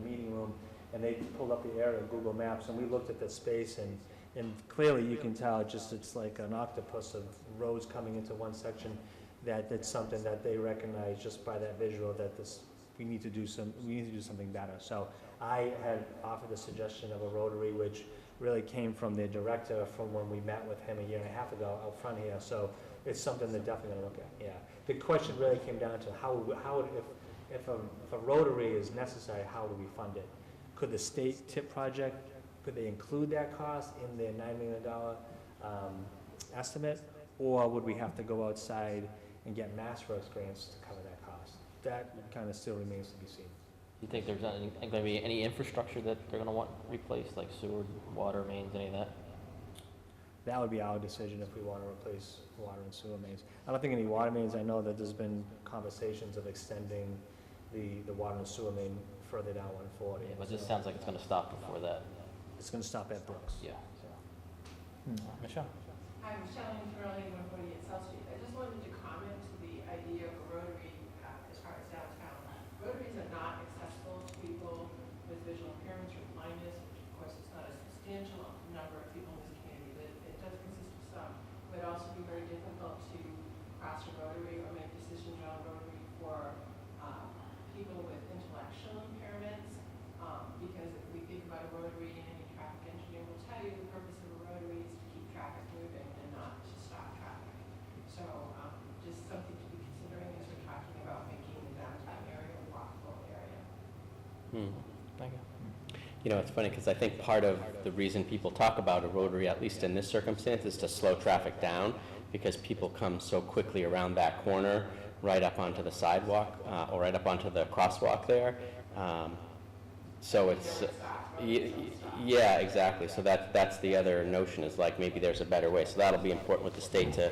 meeting room, and they pulled up the area of Google Maps, and we looked at the space, and clearly you can tell it's like an octopus of roads coming into one section, that it's something that they recognize just by that visual, that we need to do something better. So I had offered the suggestion of a rotary, which really came from their director from when we met with him a year and a half ago out front here. So it's something they're definitely gonna look at, yeah. The question really came down to if a rotary is necessary, how do we fund it? Could the state tip project, could they include that cost in their $9 million estimate? Or would we have to go outside and get MassWorks grants to cover that cost? That kind of still remains to be seen. Do you think there's going to be any infrastructure that they're going to want replaced, like sewer, water mains, any of that? That would be our decision if we want to replace water and sewer mains. I don't think any water mains. I know that there's been conversations of extending the water and sewer main further down 140. Yeah, but this sounds like it's going to stop before that. It's going to stop at Brooks. Yeah. So. Michelle? Hi, Michelle Inferelli, 148 South Street. I just wanted to comment to the idea of a rotary as far as downtown. Rotaries are not accessible to people with visual impairments or blindness. Of course, it's not a substantial number of people in this community, but it does consist of some. It would also be very difficult to cross a rotary or make decisions on a rotary for people with intellectual impairments, because if we think about a rotary, and any traffic engineer will tell you the purpose of a rotary is to keep traffic moving and not to stop traffic. So just something to be considering as we're talking about making the downtown area a walkable area. Thank you. You know, it's funny because I think part of the reason people talk about a rotary, at least in this circumstance, is to slow traffic down, because people come so quickly around that corner, right up onto the sidewalk, or right up onto the crosswalk there. So it's, yeah, exactly. So that's the other notion, is like maybe there's a better way. So that'll be important with the state to,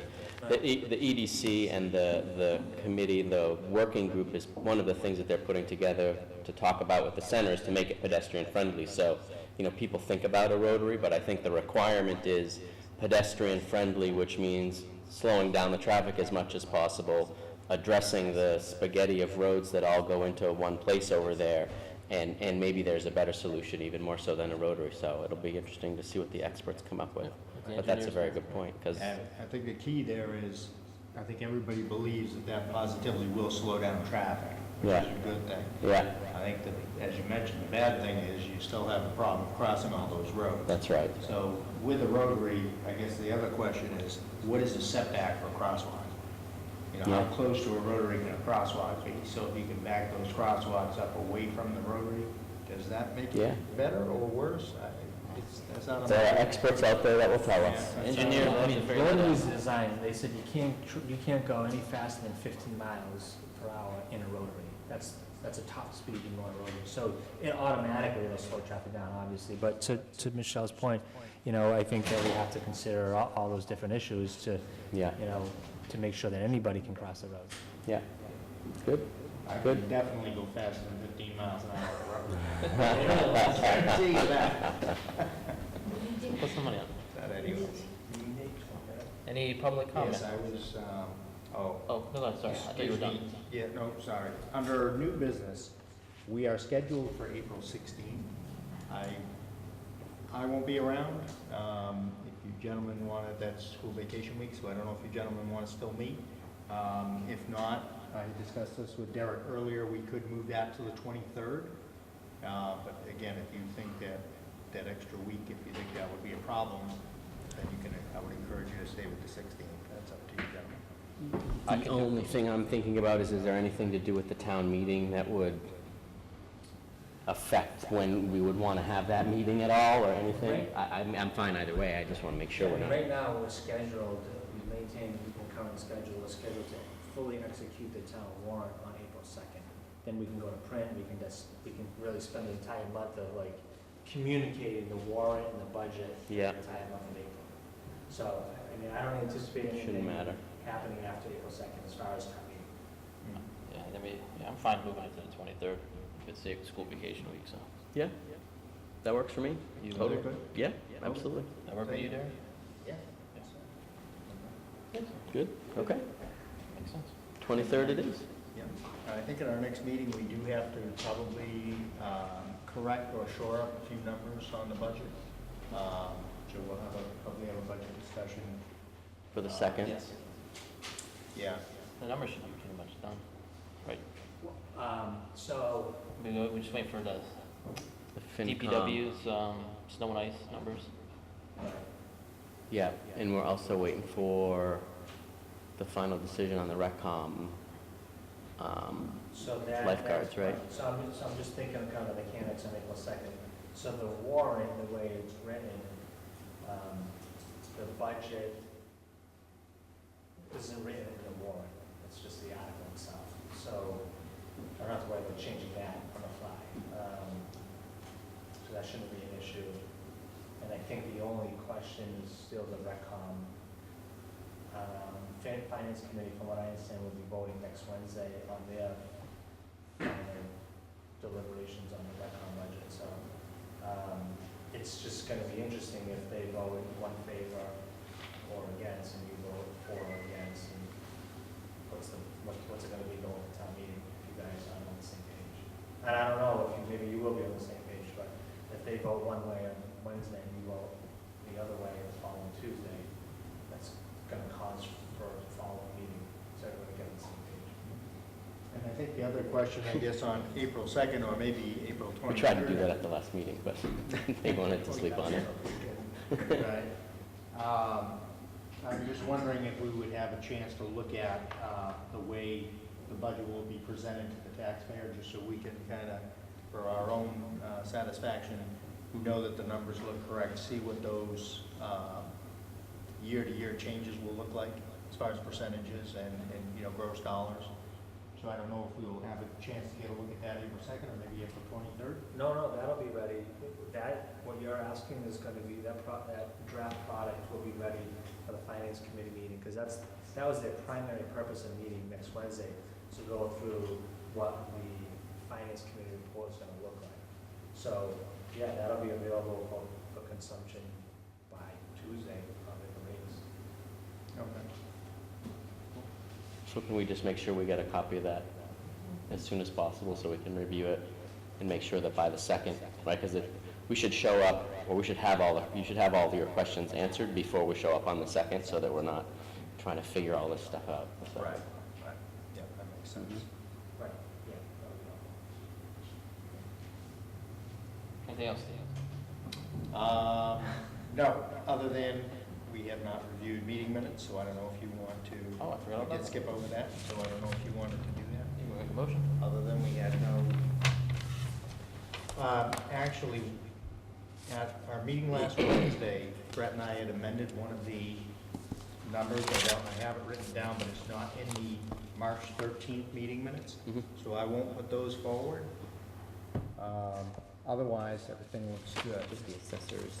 the EDC and the committee, the working group is one of the things that they're putting together to talk about with the centers to make it pedestrian friendly. So, you know, people think about a rotary, but I think the requirement is pedestrian friendly, which means slowing down the traffic as much as possible, addressing the spaghetti of roads that all go into one place over there, and maybe there's a better solution, even more so than a rotary. So it'll be interesting to see what the experts come up with. But that's a very good point, because I think the key there is, I think everybody believes that positively will slow down traffic. which Yeah. is a good thing. Yeah, I think that, as you mentioned, the bad thing is you still have a problem crossing all those roads. that's right. So with the rotary, I guess the other question is, what is the setback for crosswalk? You know, how Yeah. close to a rotary can a crosswalk be? So if you can back those crosswalks up away from the rotary, does that make Yeah. it better or worse? That's not. There are experts out there that will tell us. Yeah. Engineer, I I mean, mean, the rotary's designed, they said you can't go any faster than 15 miles per hour in a rotary. That's a top speed in one rotary. So it automatically will slow traffic down, obviously. But to Michelle's point, you know, I think that we have to consider all those different issues to, Yeah, you know, to make sure that anybody can cross the road. yeah. Good. I Good. could definitely go faster than 15 miles an hour on the rotary. I guarantee you that. Put some money on it. But anyways. Any public comment? Yes, I was, Oh, no, sorry, I thought you were done. Yeah, no, sorry. Under new business, we are scheduled for April 16th. I won't be around. If you gentlemen wanted, that's school vacation week, so I don't know if you gentlemen want to still meet. If not, I discussed this with Derek earlier, we could move that to the 23rd. But again, if you think that extra week, if you think that would be a problem, then I would encourage you to stay with the 16th. That's up to you gentlemen. The only thing I'm thinking about is there anything to do with the town meeting that would affect when we would want to have that meeting at all or anything? I'm fine either way, I just want to make sure we're not. Right now, we're scheduled, we maintain the current schedule, we're scheduled to fully execute the town warrant on April 2nd. Then we can go to print, we can really spend the entire month of like communicating the warrant and the budget for the Yeah. entire month of April. So, I mean, I don't anticipate Shouldn't anything matter. happening after April 2nd as far as town meeting. Yeah, I'm fine moving it to the 23rd, if it's the school vacation week, so. Yeah, that works for me. You Totally. good? Yeah, absolutely. That work for you, Derek? Yeah. Good, okay. Makes sense. 23rd it is. Yeah, I think at our next meeting, we do have to probably correct or shore up a few numbers on the budget. So we'll probably have a budget discussion. For the second. Yes. Yeah. The numbers should be pretty much done, right? So, We just wait for the The FinCom. DPW's, snow and ice numbers. Yeah, and we're also waiting for the final decision on the RecCom. So that. Lifeguards, that's right? fine. So I'm just thinking of kind of the mechanics on April 2nd. So the warrant, the way it's written, the budget isn't written in the warrant, it's just the article itself. So I don't have to worry about changing that on the fly. So that shouldn't be an issue. And I think the only question is still the RecCom. Finance Committee, from what I understand, will be voting next Wednesday on their deliberations on the RecCom budget. So it's just going to be interesting if they vote in one favor or against, and you vote for or against, and what's it going to be going to town meeting if you guys aren't on the same page. And I don't know if maybe you will be on the same page, but if they vote one way on Wednesday and you vote the other way the following Tuesday, that's going to cause for the following meeting, so everybody get on the same page. And I think the other question, I guess, on April 2nd or maybe April 23rd. We tried to do that at the last meeting, but they wanted to sleep on it. Right. I'm just wondering if we would have a chance to look at the way the budget will be presented to the taxpayer, just so we can kind of, for our own satisfaction, know that the numbers look correct, see what those year-to-year changes will look like as far as percentages and gross dollars. So I don't know if we will have a chance to get a look at that April 2nd or maybe April 23rd. No, that'll be ready. What you're asking is going to be, that draft product will be ready for the Finance Committee meeting, because that was their primary purpose of meeting next Wednesday, to go through what the Finance Committee report is going to look like. So, yeah, that'll be available for consumption by Tuesday, probably the latest. Okay. So can we just make sure we get a copy of that as soon as possible so we can review it and make sure that by the 2nd, right? Because we should show up, or you should have all of your questions answered before we show up on the 2nd, so that we're not trying to figure all this stuff out. So. Right. Yeah, that makes sense. Right, yeah. Anything else, Steve? No, other than we have not reviewed meeting minutes, so I don't know if you want to. Oh, I forgot about We did that. skip over that, so I don't know if you wanted to do that. You wanna make a motion? Other than we had no, actually, at our meeting last Wednesday, Brett and I had amended one of the numbers. I have it written down, but it's not in the March 13th meeting minutes, so I won't put those forward. Otherwise, everything looks good. Just the assessors,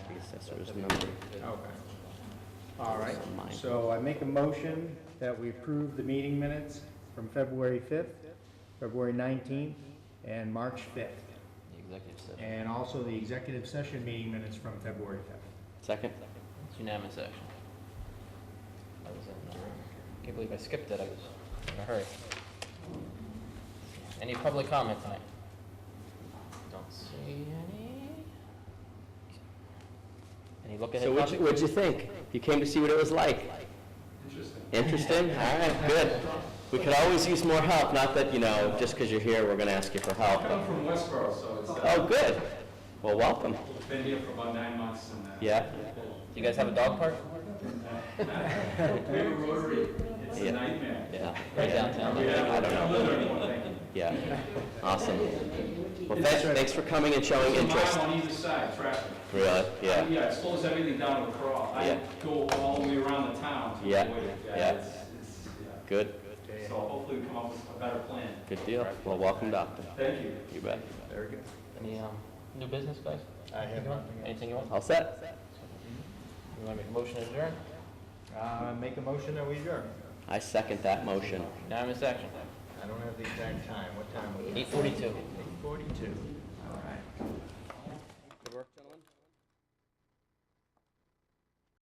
the assessors number. Okay. All right, On mine. So I make a motion that we approve the meeting minutes from February 5th, February 19th, and March 5th, The executive session. and also the executive session meeting minutes from February 5th. Second? It's unanimous action. I was in, can't believe I skipped it, I was in a hurry. Any public comment tonight? Don't see any. Any look ahead? So what'd you think? You came to see what it was like? Interesting. Interesting? All right, good. We could always use more help, not that, just because you're here, we're going to ask you for help. I come from Westboro, so it's, Oh, good. Well, welcome. been here for about 9 months and, Yeah? Do you guys have a dog park? we have a rotary, it's Yeah. a nightmare. Yeah. Right downtown. We have, I don't know. litter anymore, thank you. Yeah. Awesome. Well, thanks for coming and showing There's a interest. mile on either side, traffic. Really? Yeah. Yeah, it slows everything down to a crawl. Yeah. I go all the way around the town to Yeah. avoid it. Yeah. It's, Good. so hopefully we come up with a better plan. Good deal. Well, welcome, Doctor. Thank you. You bet. Very good. Any, new business, guys? I have nothing else. Anything you want? All set? You want to make a motion to adjourn? Make a motion that we adjourn. I second that motion. Unanimous action. I don't have the exact time. What time was it? 8:42. 8:42. All right.